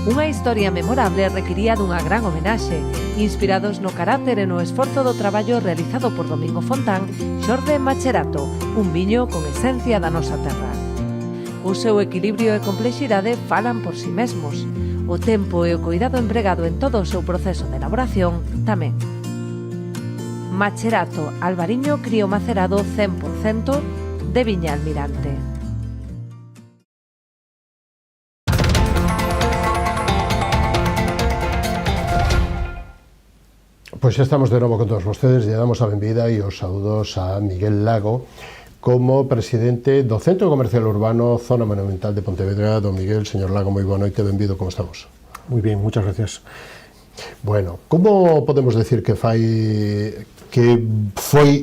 Unha historia memorable requiría dunha gran homenaxe. Inspirados no carácter e no esforzo do traballo realizado por Domingo Fontán, xorde Macherato, un viño con esencia da nosa terra. O seu equilibrio e complexidade falan por si mesmos. O tempo e o cuidado empregado en todo o seu proceso de elaboración tamén. Macherato, albariño crío macerado 100% de Viña Almirante. Pois xa estamos de novo con todos vostedes, lle damos a benvida e os saúdos a Miguel Lago como presidente do Centro Comercial Urbano Zona Monumental de Pontevedra. Don Miguel, señor Lago, moi boa noite, benvido, como estamos? Moi ben, muchas gracias. Bueno, como podemos decir que foi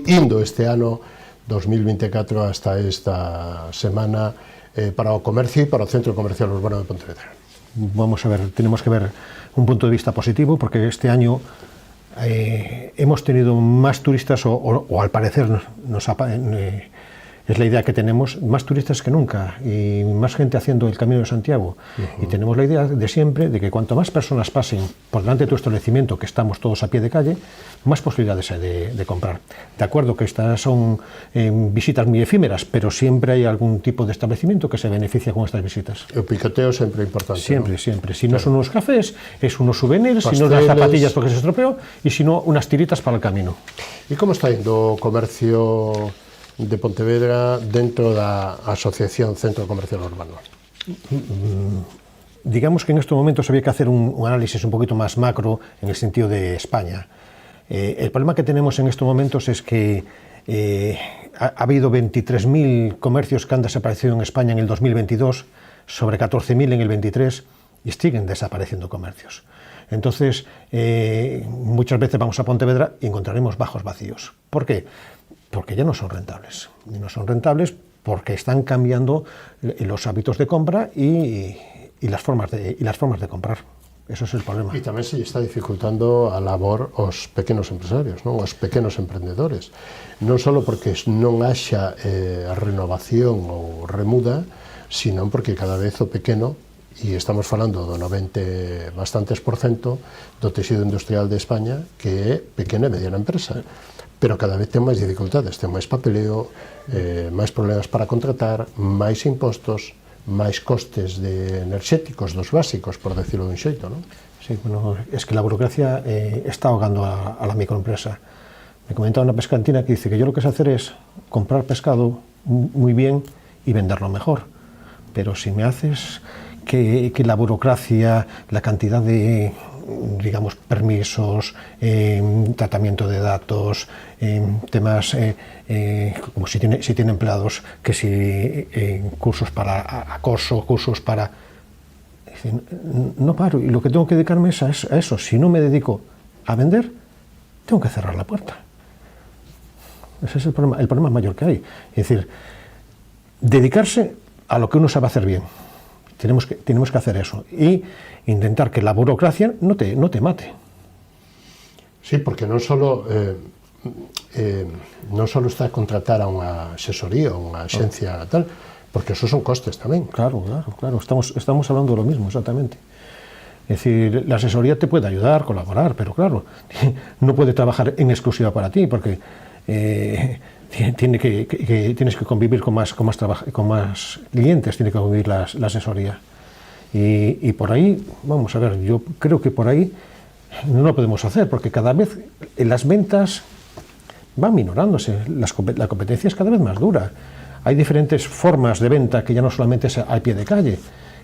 indo este ano 2024 hasta esta semana para o comercio e para o Centro Comercial Urbano de Pontevedra? Vamos a ver, tenemos que ver un punto de vista positivo, porque este año hemos tenido más turistas, o al parecer es la idea que tenemos, más turistas que nunca y más gente haciendo el Camino de Santiago. Y tenemos la idea de siempre de que cuanto más personas pasen por delante de tu establecimiento, que estamos todos a pie de calle, más posibilidades hay de comprar. De acuerdo que estas son visitas muy efímeras, pero siempre hay algún tipo de establecimiento que se beneficia con estas visitas. El picoteo siempre importante. Siempre, ¿no? Siempre. Si no son unos cafés, es unos souvenirs, si no unas zapatillas porque se estropeó, y si no, unas tiritas para el camino. ¿Y cómo está yendo o comercio de Pontevedra dentro da Asociación Centro Comercial Urbano? Digamos que en estos momentos había que hacer un análisis un poquito más macro en el sentido de España. El problema que tenemos en estos momentos es que ha habido 23.000 comercios que han desaparecido en España en el 2022, sobre 14.000 en el 23, y siguen desapareciendo comercios. Entonces, muchas veces vamos a Pontevedra y encontraremos bajos vacíos. ¿Por qué? Porque ya no son rentables. Y no son rentables porque están cambiando los hábitos de compra y las formas de comprar. Eso es el problema. E tamén se está dificultando a labor aos pequenos empresarios, non? Aos pequenos emprendedores. Non só porque non haxa renovación ou remuda, sino porque cada vez o pequeno, e estamos falando do 90 bastantes % do tecido industrial de España, que é pequena e mediana empresa. Pero cada vez ten máis dificultades, ten máis papeleo, máis problemas para contratar, máis impostos, máis costes enerxéticos dos básicos, por decirlo de un xeito, non? Sí, bueno, es que la burocracia está ahogando a la microempresa. Me comentaba una pescantina que dice que yo lo que sé hacer es comprar pescado muy bien y venderlo mejor. Pero si me haces que la burocracia, la cantidad de, digamos, permisos, tratamiento de datos, temas como si tiene empleados, que si cursos para acoso, cursos para... No paro, y lo que tengo que dedicarme es a eso. Si no me dedico a vender, tengo que cerrar la puerta. Ese es el problema mayor que hay. Es decir, dedicarse a lo que uno sabe hacer bien. Tenemos que hacer eso y intentar que la burocracia no te mate. Sí, porque non só está a contratar a unha asesoría ou unha axencia tal, porque esos son costes tamén. Claro. Estamos hablando de lo mismo, exactamente. Es decir, la asesoría te puede ayudar, colaborar, pero claro, no puede trabajar en exclusiva para ti, porque tienes que convivir con más clientes, tiene que convivir la asesoría. Y por ahí, vamos a ver, yo creo que por ahí no lo podemos hacer, porque cada vez las ventas van minorándose, la competencia es cada vez más dura. Hay diferentes formas de venta que ya no solamente es al pie de calle,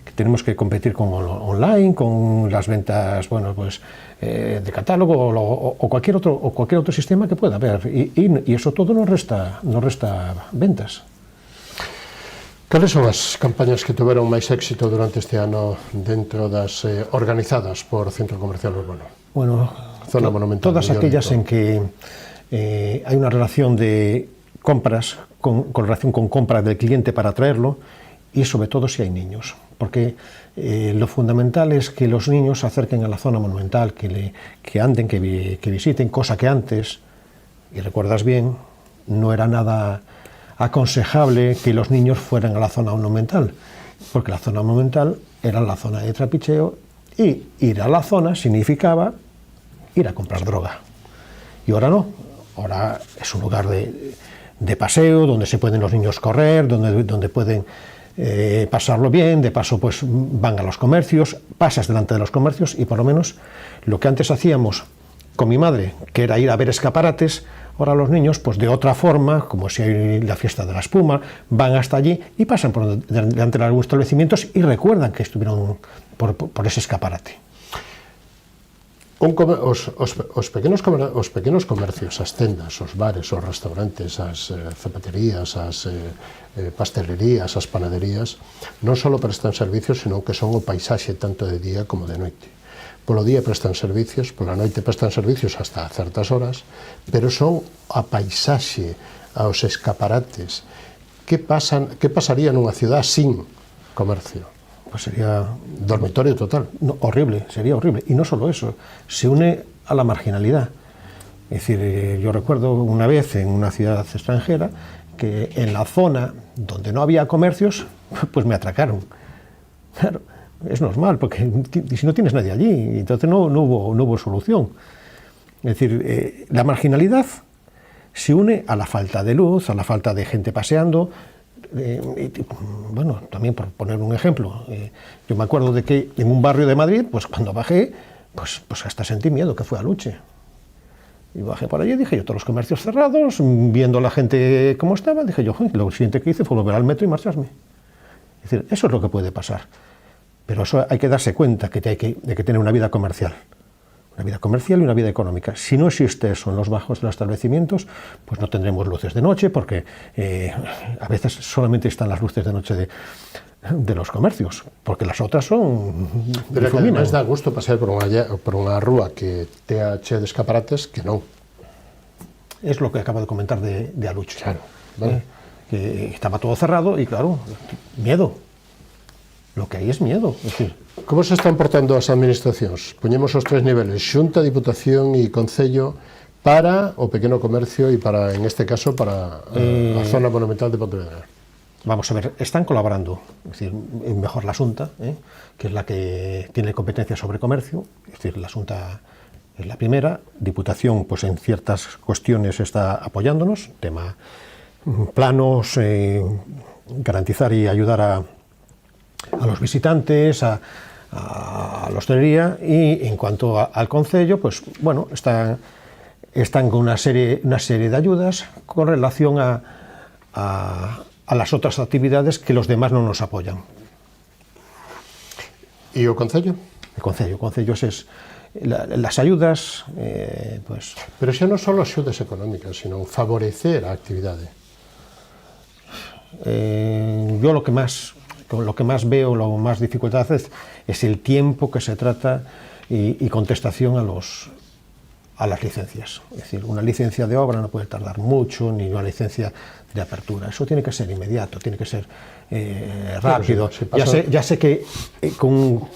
que tenemos que competir con online, con las ventas, bueno, pues de catálogo o cualquier otro sistema que pueda haber, y eso todo nos resta ventas. Cales son as campañas que tuveron máis éxito durante este ano dentro das organizadas por Centro Comercial Urbano? Bueno, Zona Monumental, todas aquellas en que hay una relación de compras, con relación con compra del cliente para atraerlo, y sobre todo si hay niños, porque lo fundamental es que los niños se acerquen a la zona monumental, que anden, que visiten, cosa que antes, y recuerdas bien, no era nada aconsejable que los niños fueran a la zona monumental, porque la zona monumental era la zona de trapicheo, y ir a la zona significaba ir a comprar droga. Y ahora no, ahora es un lugar de paseo, donde se pueden los niños correr, donde pueden pasarlo bien, de paso pues van a los comercios, pasas delante de los comercios, y por lo menos lo que antes hacíamos con mi madre, que era ir a ver escaparates, ahora los niños, pues de otra forma, como si hay la fiesta de la espuma, van hasta allí y pasan por delante de algunos establecimientos y recuerdan que estuvieron por ese escaparate. Os pequenos comercios, as tendas, os bares, os restaurantes, as zapaterías, as pastelerías, as panaderías, non só prestan servicios, senón que son o paisaxe tanto de día como de noite. Polo día prestan servicios, pola noite prestan servicios hasta certas horas, pero son a paisaxe, aos escaparates. Que pasaría nunha ciudad sin comercio? Pues sería dormitorio total. No, horrible, sería horrible. Y no solo eso, se une a la marginalidad. Es decir, yo recuerdo una vez en una ciudad extranjera que en la zona donde no había comercios, pues me atracaron. Claro, es normal, porque si no tienes nadie allí, entonces no hubo solución. Es decir, la marginalidad se une a la falta de luz, a la falta de gente paseando. Bueno, también por poner un ejemplo, yo me acuerdo de que en un barrio de Madrid, pues cuando bajé, pues hasta sentí miedo, que fue a Luche. Y bajé por allí y dije yo, todos los comercios cerrados, viendo a la gente cómo estaba, dije yo, lo siguiente que hice fue volver al metro y marcharme. Es decir, eso es lo que puede pasar. Pero eso hay que darse cuenta de que hay que tener una vida comercial. Una vida comercial y una vida económica. Si no existe eso en los bajos de los establecimientos, pues no tendremos luces de noche, porque a veces solamente están las luces de noche de los comercios, porque las otras son... Pero que además dá gusto pasear por unha rúa que tea che de escaparates que non. Es lo que acabo de comentar de Aluche. Claro, vale. Que estaba todo cerrado y claro, miedo. Lo que hai es miedo. Es decir, como se están portando as administracións? Poñemos os tres niveles, Xunta, Diputación e Concello, para o pequeno comercio e para, en este caso, para a zona monumental de Pontevedra. Vamos a ver, están colaborando. Es decir, mejor la Xunta, que es la que tiene competencia sobre comercio. Es decir, la Xunta es la primera. Diputación, pues en ciertas cuestiones está apoyándonos. Tema planos, garantizar y ayudar a los visitantes, a la hostelería, y en cuanto al Concello, pues bueno, están con una serie de ayudas con relación a las otras actividades que los demás no nos apoyan. ¿Y o Concello? El Concello es las ayudas, pues... Pero xa non só axudas económicas, sino favorecer a actividade. Yo lo que más veo, lo más dificultad es el tiempo que se trata y contestación a las licencias. Es decir, una licencia de obra no puede tardar mucho, ni una licencia de apertura. Eso tiene que ser inmediato, tiene que ser rápido. Ya sé que con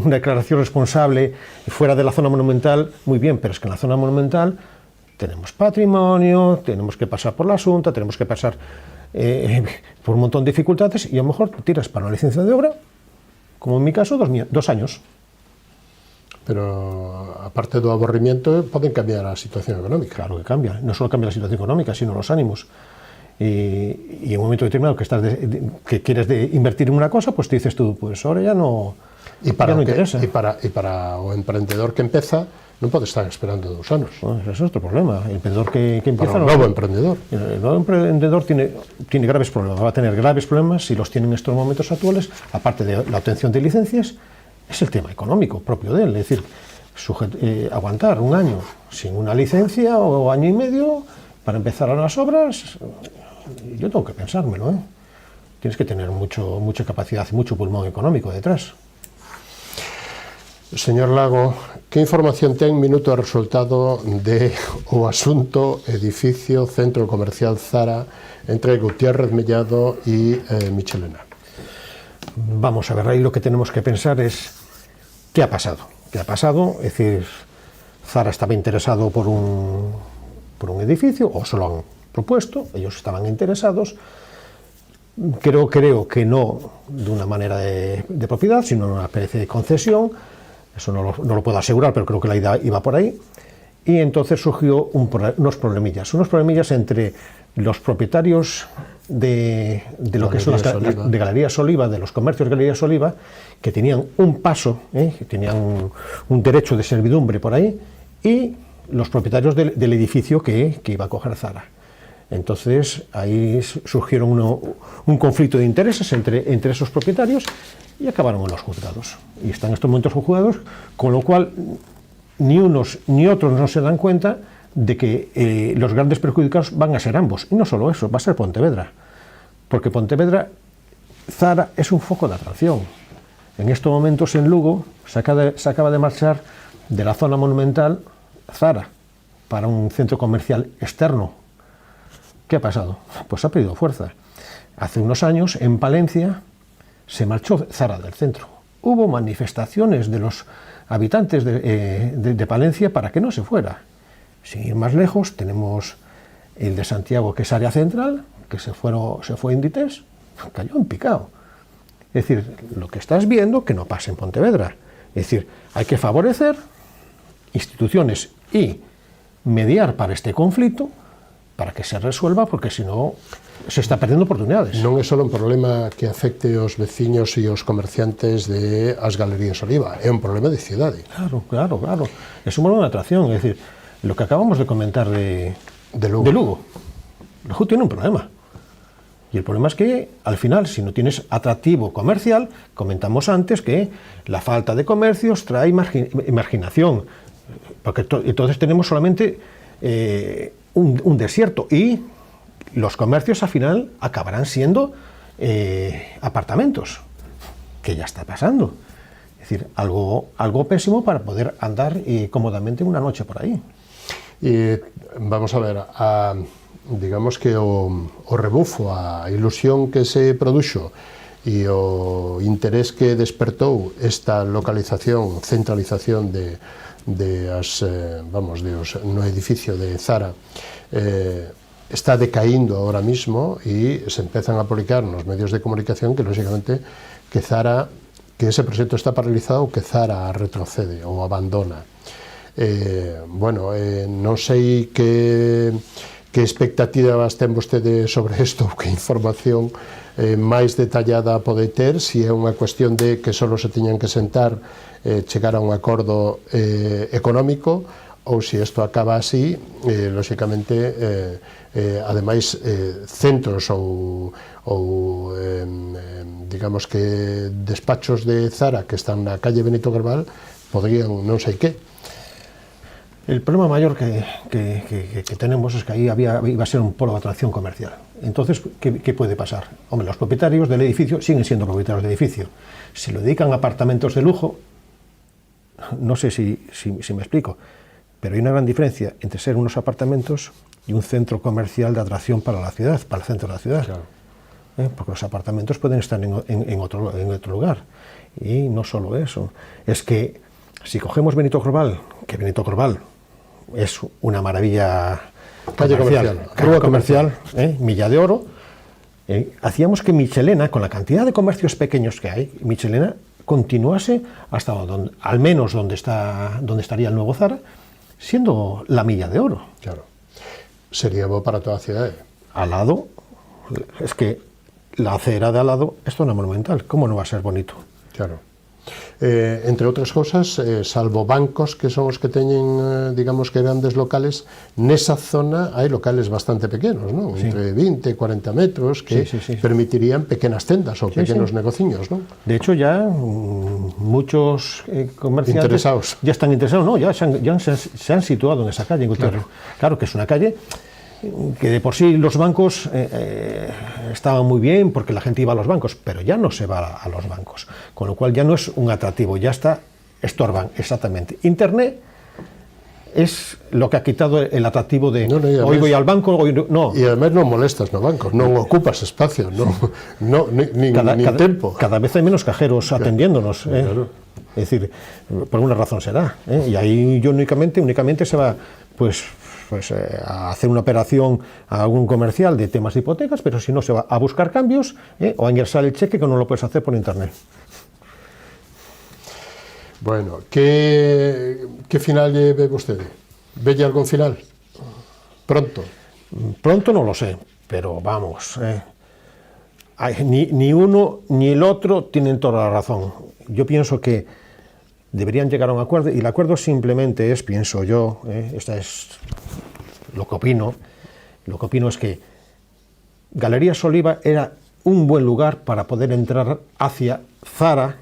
una declaración responsable fuera de la zona monumental, muy bien, pero es que en la zona monumental tenemos patrimonio, tenemos que pasar por la Xunta, tenemos que pasar por un montón de dificultades, y a lo mejor tiras para una licencia de obra, como en mi caso, 2 años. Pero aparte do aborrimiento, poden cambiar a situación económica. Claro que cambia, no solo cambia la situación económica, sino los ánimos. Y en un momento determinado que quieres invertir en una cosa, pues te dices tú, pues ahora ya no ya non interesa. E para o emprendedor que empeza non pode estar esperando 2 anos. Bueno, ese es otro problema. El emprendedor que empieza... Para un nuevo emprendedor. El nuevo emprendedor tiene graves problemas. Va a tener graves problemas si los tiene en estos momentos actuales, aparte de la obtención de licencias, es el tema económico propio de él. Es decir, aguantar un año sin una licencia o año y medio para empezar a las obras, yo tengo que pensármelo, ¿eh? Tienes que tener mucha capacidad y mucho pulmón económico detrás. Señor Lago, que información ten minuto de resultado de o asunto edificio Centro Comercial Zara entre Gutiérrez Mellado y Michelena? Vamos a ver, ahí lo que tenemos que pensar es ¿qué ha pasado? ¿Qué ha pasado? Es decir, Zara estaba interesado por un edificio, o se lo han propuesto, ellos estaban interesados. Creo que no de una manera de propiedad, sino una especie de concesión. Eso no lo puedo asegurar, pero creo que la idea iba por ahí. Y entonces surgió unos problemillas entre los propietarios de lo que son de Galerías Oliva, de los comercios Galerías Oliva, que tenían un paso, que tenían un derecho de servidumbre por ahí, y los propietarios del edificio que iba a coger Zara. Entonces ahí surgieron un conflicto de intereses entre esos propietarios y acabaron en los juzgados. Y están en estos momentos juzgados, con lo cual ni unos ni otros no se dan cuenta de que los grandes perjudicados van a ser ambos. Y no solo eso, va a ser Pontevedra. Porque Pontevedra, Zara es un foco de atracción. En estos momentos en Lugo se acaba de marchar de la zona monumental Zara para un centro comercial externo. ¿Qué ha pasado? Pues ha perdido fuerza. Hace unos años, en Palencia, se marchó Zara del centro. Hubo manifestaciones de los habitantes de Palencia para que no se fuera. Sin ir más lejos, tenemos el de Santiago, que es área central, que se fue Inditex, cayó en picado. Es decir, lo que estás viendo, que no pase en Pontevedra. Es decir, hay que favorecer instituciones y mediar para este conflicto, para que se resuelva, porque si no se está perdiendo oportunidades. Non é só un problema que afecte os veciños e os comerciantes de as Galerías Oliva, é un problema de cidade. Claro. Es un problema de atracción. Es decir, lo que acabamos de comentar de Lugo. Lugo tiene un problema. Y el problema es que, al final, si no tienes atractivo comercial, comentamos antes que la falta de comercios trae marginación. Porque entonces tenemos solamente un desierto, y los comercios al final acabarán siendo apartamentos, que ya está pasando. Es decir, algo pésimo para poder andar cómodamente una noche por ahí. E vamos a ver, digamos que o rebufo, a ilusión que se produxo e o interés que despertou esta localización, centralización no edificio de Zara, está decaindo ahora mismo e se empezan a publicar nos medios de comunicación que, lógicamente, que ese proxecto está paralizado ou que Zara retrocede ou abandona. Non sei que expectativas ten vostede sobre isto, que información máis detallada pode ter, se é unha cuestión de que só se tiñan que sentar, chegar a un acordo económico, ou se isto acaba así, lógicamente, ademais, centros ou digamos que despachos de Zara que están na calle Benito Grabal podrían non sei que. El problema mayor que tenemos es que ahí iba a ser un polo de atracción comercial. Entonces, ¿qué puede pasar? Hombre, los propietarios del edificio siguen siendo propietarios del edificio. Si lo dedican a apartamentos de lujo, no sé si me explico, pero hay una gran diferencia entre ser unos apartamentos y un centro comercial de atracción para la ciudad, para el centro de la ciudad. Claro. Porque los apartamentos pueden estar en otro lugar. Y no solo eso, es que si cogemos Benito Grabal, que Benito Grabal es una maravilla calle comercial, Milla de Oro, hacíamos que Michelena, con la cantidad de comercios pequeños que hay, Michelena continuase hasta al menos donde estaría el nuevo Zara, siendo la Milla de Oro. Claro. Sería bo para toda a cidade. Al lado, es que la acera de al lado es zona monumental, ¿cómo no va a ser bonito? Claro. Entre outras cosas, salvo bancos que son os que teñen, digamos que grandes locales, nesa zona hai locales bastante pequenos, non? Sí. Entre 20 e 40 metros que Sí. permitirían pequenas tendas ou pequenos negociños, non? De hecho, ya muchos comerciantes Interesados. ya están interesados, no, ya se han situado en esa calle, en Gutiérrez. Claro que es una calle que de por sí los bancos estaban muy bien porque la gente iba a los bancos, pero ya no se va a los bancos, con lo cual ya no es un atractivo, ya estorban, exactamente. Internet es lo que ha quitado el atractivo de hoy voy al banco, hoy no. E además non molestas no banco, non ocupas espacio, ni tempo. Cada vez hay menos cajeros atendiéndonos. Claro. Es decir, por alguna razón será. Y ahí yo únicamente se va pues a hacer una operación a algún comercial de temas de hipotecas, pero si no se va a buscar cambios o a ingresar el cheque que no lo puedes hacer por internet. Bueno, que final ve vostede? Velle algún final? Pronto? Pronto no lo sé, pero vamos, ni uno ni el otro tienen toda la razón. Yo pienso que deberían llegar a un acuerdo, y el acuerdo simplemente es, pienso yo, esta es lo que opino es que Galerías Oliva era un buen lugar para poder entrar hacia Zara,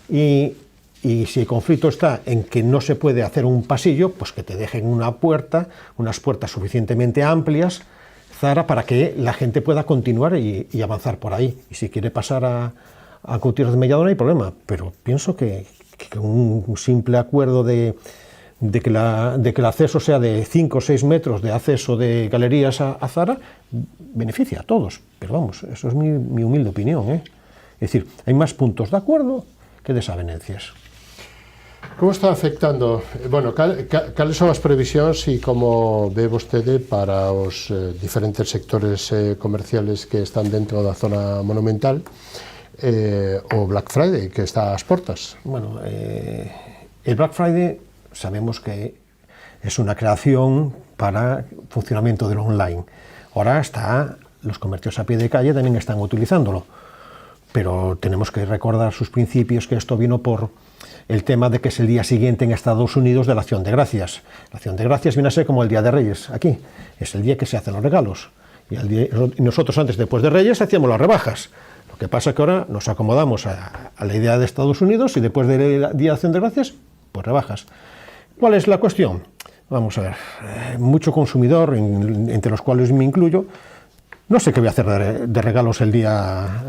y si el conflicto está en que no se puede hacer un pasillo, pues que te dejen unas puertas suficientemente amplias, Zara, para que la gente pueda continuar y avanzar por ahí. Y si quiere pasar a Gutiérrez de Mellado no hay problema, pero pienso que un simple acuerdo de que el acceso sea de 5 o 6 metros de acceso de galerías a Zara beneficia a todos. Pero vamos, eso es mi humilde opinión. Es decir, hay más puntos de acuerdo que desavenencias. Como está afectando, bueno, cales son as previsións e como ve vostede para os diferentes sectores comerciales que están dentro da zona monumental, o Black Friday, que está ás portas? Bueno, el Black Friday sabemos que es una creación para funcionamiento del online. Ahora los comercios a pie de calle también están utilizándolo, pero tenemos que recordar sus principios, que esto vino por el tema de que es el día siguiente en Estados Unidos de la Acción de Gracias. La Acción de Gracias viene a ser como el Día de Reyes aquí, es el día que se hacen los regalos. Y nosotros antes, después de Reyes, hacíamos las rebajas. Lo que pasa es que ahora nos acomodamos a la idea de Estados Unidos y después del Día de Acción de Gracias, pues rebajas. ¿Cuál es la cuestión? Vamos a ver, mucho consumidor, entre los cuales me incluyo, no sé qué voy a hacer de regalos el día,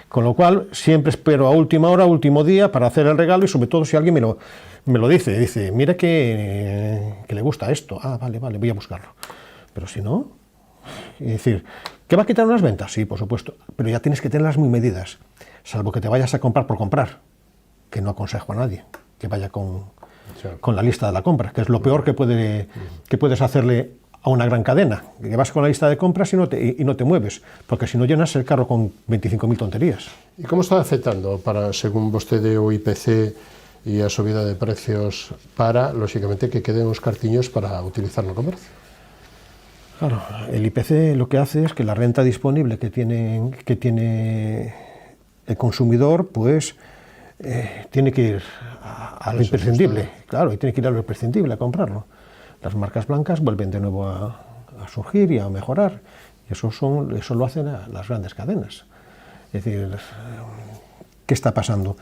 con lo cual siempre espero a última hora, último día, para hacer el regalo, y sobre todo si alguien me lo dice, mira que le gusta esto, vale, voy a buscarlo. Pero si no, es decir, ¿qué va a quitar unas ventas? Sí, por supuesto, pero ya tienes que tenerlas muy medidas, salvo que te vayas a comprar por comprar, que no aconsejo a nadie que vaya con la lista de la compra, que es lo peor que puedes hacerle a una gran cadena, que vas con la lista de compras y no te mueves, porque si no llenas el carro con 25.000 tonterías. E como está afectando, según vostede, o IPC e a subida de precios para, lóxicamente, que queden os cartiños para utilizar no comercio? Claro, el IPC lo que hace es que la renta disponible que tiene el consumidor, pues tiene que ir a lo imprescindible, claro, y tiene que ir a lo imprescindible a comprarlo. Las marcas blancas vuelven de nuevo a surgir y a mejorar, y eso lo hacen las grandes cadenas. Es decir, ¿qué está pasando?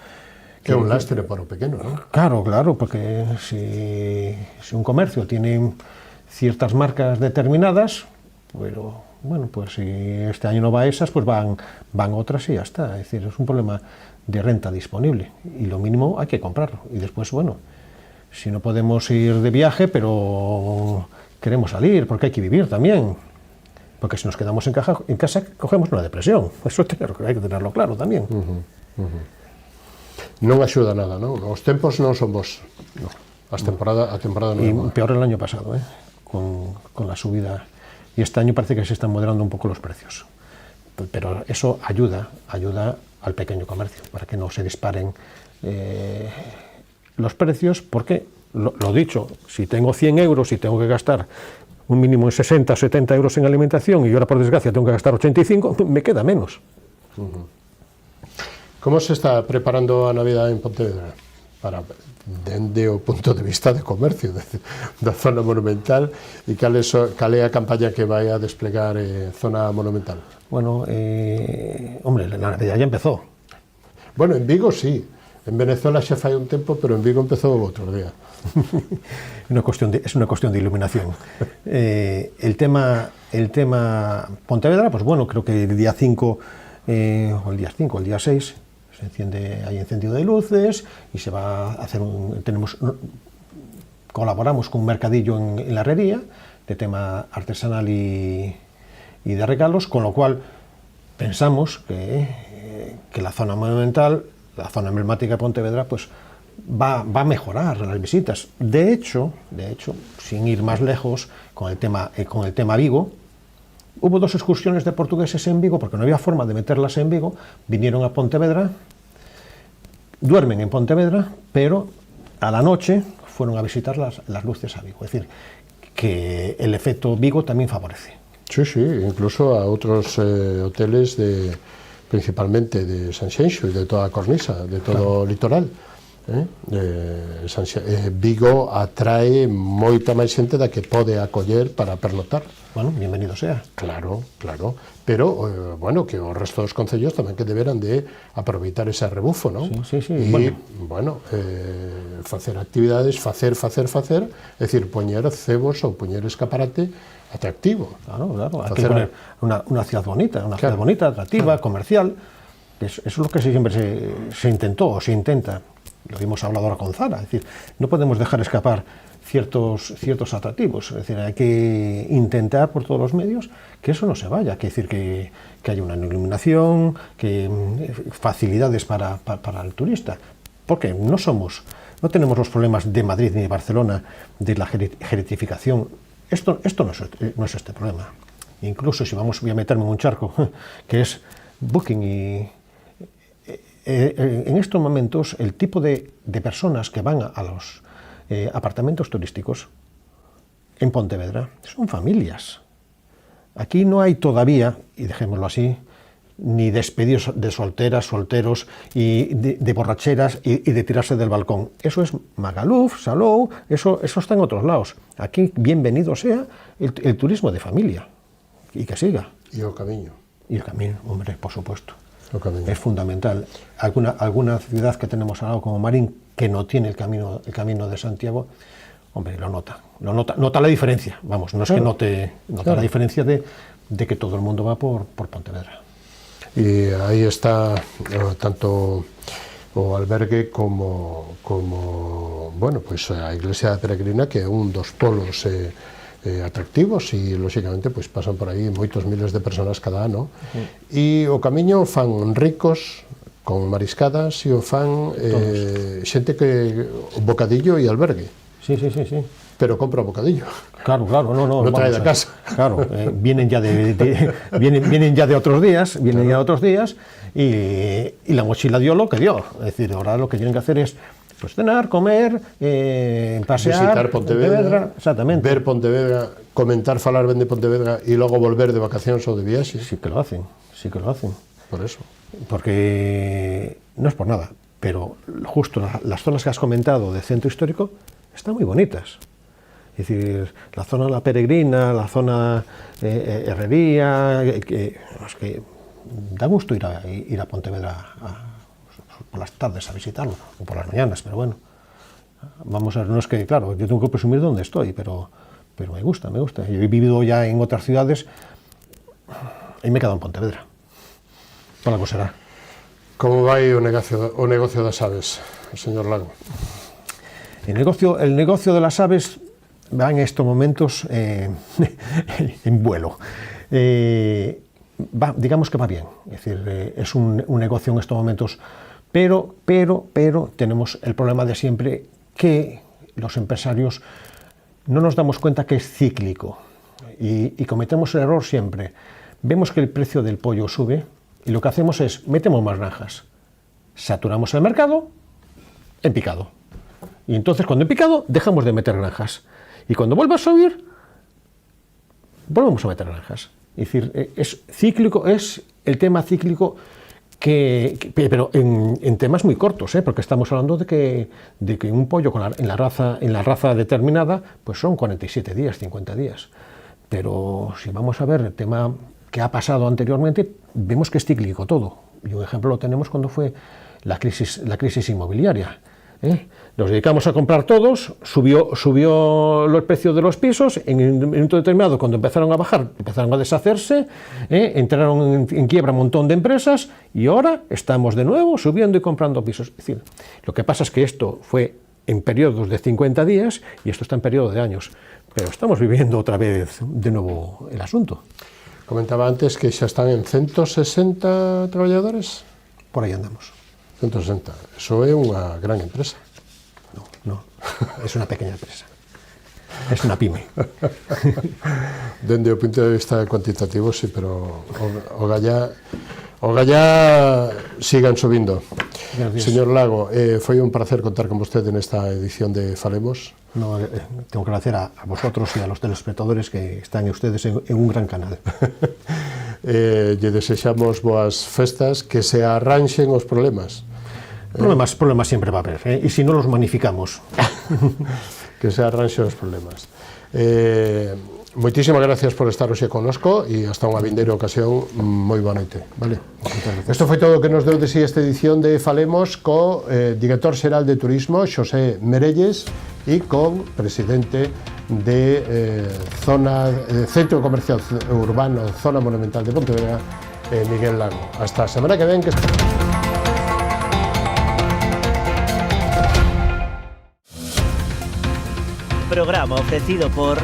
Que é un lastre para o pequeno, non? Claro, porque si un comercio tiene ciertas marcas determinadas, pero bueno, pues si este año no va a esas, pues van otras y ya está. Es decir, es un problema de renta disponible, y lo mínimo hay que comprarlo, y después, bueno, si no podemos ir de viaje, pero queremos salir, porque hay que vivir también. Porque si nos quedamos en casa cogemos una depresión. Eso hay que tenerlo claro también. Non axuda nada, non? Os tempos non son bons. No. A temporada non é boa. Y peor el año pasado, con la subida. Y este año parece que se están moderando un poco los precios. Pero eso ayuda al pequeño comercio, para que no se disparen los precios, porque, lo dicho, si tengo 100 euros y tengo que gastar un mínimo de 60 o 70 euros en alimentación, y yo ahora, por desgracia, tengo que gastar 85, me queda menos. Como se está preparando a Navidad en Pontevedra? Para, dende o punto de vista de comercio da zona monumental, e cal é a campaña que vai a desplegar zona monumental? Bueno, hombre, la Navidad ya empezó. Bueno, en Vigo sí, en Venezuela xa fai un tempo, pero en Vigo empezou o outro día. Es una cuestión de iluminación. El tema Pontevedra, pues bueno, creo que el día 5, o el día 6, se enciende, hay encendido de luces y se va a hacer colaboramos con un mercadillo en la herrería de tema artesanal y de regalos, con lo cual pensamos que la zona monumental, la zona emblemática de Pontevedra, pues va a mejorar las visitas. De hecho, sin ir más lejos, con el tema Vigo, hubo 2 excursiones de portugueses en Vigo, porque no había forma de meterlas en Vigo, vinieron a Pontevedra, duermen en Pontevedra, pero a la noche fueron a visitar las luces a Vigo. Es decir, que el efecto Vigo también favorece. Sí, incluso a otros hoteles, principalmente de Sanxenxo y de toda a Cornisa, de todo o litoral. Vigo atrae moita máis xente da que pode acoller para pernotar. Bueno, bienvenido sea. Claro, pero, bueno, que o resto dos concellos tamén que deberan de aproveitar ese rebufo, non? Sí. E, bueno, facer actividades, facer, é dicir, poñer cebos ou poñer escaparate atractivo. Claro, hay que poner una ciudad bonita, atractiva, comercial. Eso es lo que siempre se intentó o se intenta. Lo hemos hablado ahora con Zara, es decir, no podemos dejar escapar ciertos atractivos, es decir, hay que intentar por todos los medios que eso no se vaya, que decir que haya una iluminación, que facilidades para el turista, porque no tenemos los problemas de Madrid ni de Barcelona de la gentrificación. Esto no es este problema. Incluso si voy a meterme en un charco, que es Booking y en estos momentos el tipo de personas que van a los apartamentos turísticos en Pontevedra son familias. Aquí no hay todavía, y dejémoslo así, ni despedidos de solteras, solteros y de borracheras y de tirarse del balcón. Eso es Magaluf, Salou, eso está en otros lados. Aquí bienvenido sea el turismo de familia y que siga. Y el camino. Y el camino, hombre, por supuesto. Es fundamental. Alguna ciudad que tenemos al lado como Marín que no tiene el camino de Santiago, hombre, nota la diferencia. Vamos, no es que nota la diferencia de que todo el mundo va por Pontevedra. Y ahí está tanto o albergue como bueno, pues a Iglesia Peregrina, que é un dos polos atractivos, e lóxicamente pues pasan por aí moitos miles de personas cada ano. E o camiño fan ricos con mariscadas e o fan xente que bocadillo e albergue. Sí. Pero compra bocadillo. Claro, no trae de casa. Claro, vienen ya de otros días, y la mochila dio lo que dio. Es decir, ahora lo que tienen que hacer es pues cenar, comer, pasear, visitar Pontevedra, exactamente. Ver Pontevedra, comentar, falar ben de Pontevedra e logo volver de vacacións ou de viaxe. Sí que lo hacen. Por eso. Porque no es por nada, pero justo las zonas que has comentado de centro histórico están muy bonitas. Es decir, la zona La Peregrina, la zona Herrería, es que da gusto ir a Pontevedra por las tardes a visitarlo, o por las mañanas, pero bueno, vamos a ver, no es que, claro, yo tengo que presumir dónde estoy, pero me gusta. Yo he vivido ya en otras ciudades y me he quedado en Pontevedra. Por algo será. Como vai o negocio das aves, señor Lago? El negocio de las aves va en estos momentos en vuelo. Digamos que va bien, es decir, es un negocio en estos momentos, pero tenemos el problema de siempre, que los empresarios no nos damos cuenta que es cíclico y cometemos el error siempre. Vemos que el precio del pollo sube y lo que hacemos es metemos más granjas, saturamos el mercado en picado, y entonces cuando en picado dejamos de meter granjas, y cuando vuelva a subir volvemos a meter granjas. Es decir, es cíclico, es el tema cíclico pero en temas muy cortos, porque estamos hablando de que un pollo en la raza determinada pues son 47 días, 50 días. Pero si vamos a ver el tema que ha pasado anteriormente, vemos que es cíclico todo. Y un ejemplo lo tenemos cuando fue la crisis inmobiliaria. Nos dedicamos a comprar todos, subió el precio de los pisos, en un momento determinado, cuando empezaron a bajar, empezaron a deshacerse, entraron en quiebra un montón de empresas y ahora estamos de nuevo subiendo y comprando pisos. Es decir, lo que pasa es que esto fue en periodos de 50 días y esto está en periodo de años, pero estamos viviendo otra vez de nuevo el asunto. Comentaba antes que xa están en 160 traballadores. Por aí andamos. 160. Eso é unha gran empresa. No, es una pequeña empresa. Es una pyme. Dende o punto de vista cuantitativo, sí, pero o gallá sigan subindo. Gracias. Señor Lago, foi un placer contar con vostede nesta edición de Falemos. No, tengo que agradecer a vosotros y a los telespectadores que están ustedes en un gran canal. Lle desexamos boas festas, que se arranxen os problemas. Problemas siempre va a haber, y si no los magnificamos. Que se arranxen os problemas. Moitísimas gracias por estar hoxe connosco e hasta unha vindeira ocasión. Moi boa noite. Vale. Isto foi todo o que nos deu de si esta edición de Falemos co director xeral de Turismo, Xosé Merelles, e con presidente de Centro Comercial Urbano, Zona Monumental de Pontevedra, Miguel Lago. Hasta a semana que ven. Programa ofrecido por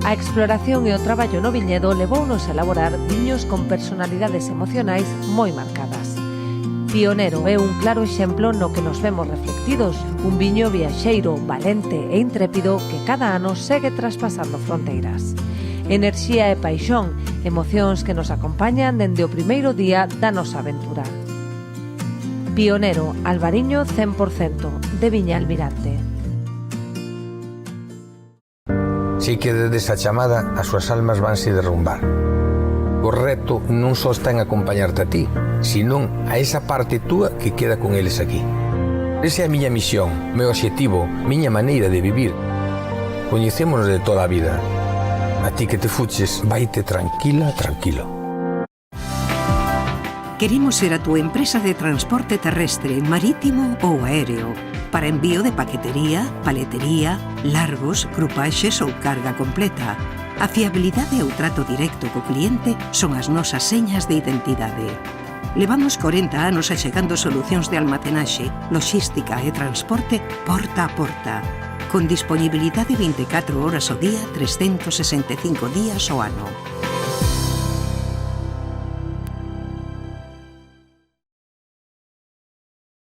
A exploración e o traballo no viñedo levounos a elaborar viños con personalidades emocionais moi marcadas. Pionero é un claro exemplo no que nos vemos reflectidos, un viño viaxeiro, valente e intrépido que cada ano segue traspasando fronteiras. Enerxía e paixón, emocións que nos acompañan dende o primeiro día da nosa aventura. Pionero, Albariño 100%, de Viña Almirante. Si que desde esa chamada as súas almas vanse derrumbar. O reto non só está en acompañarte a ti, senón a esa parte túa que queda con eles aquí. Esa é a miña misión, meu obxectivo, miña maneira de vivir. Coñecémonos de toda a vida. A ti que te fuches, vaite tranquila, tranquilo. Queremos ser a túa empresa de transporte terrestre, marítimo ou aéreo, para envío de paquetería, paletería, largos, crupaxes ou carga completa. A fiabilidade e o trato directo co cliente son as nosas señas de identidade. Levamos 40 anos achegando solucións de almacenaxe, logística e transporte porta a porta, con disponibilidade 24 horas ao día, 365 días ao ano.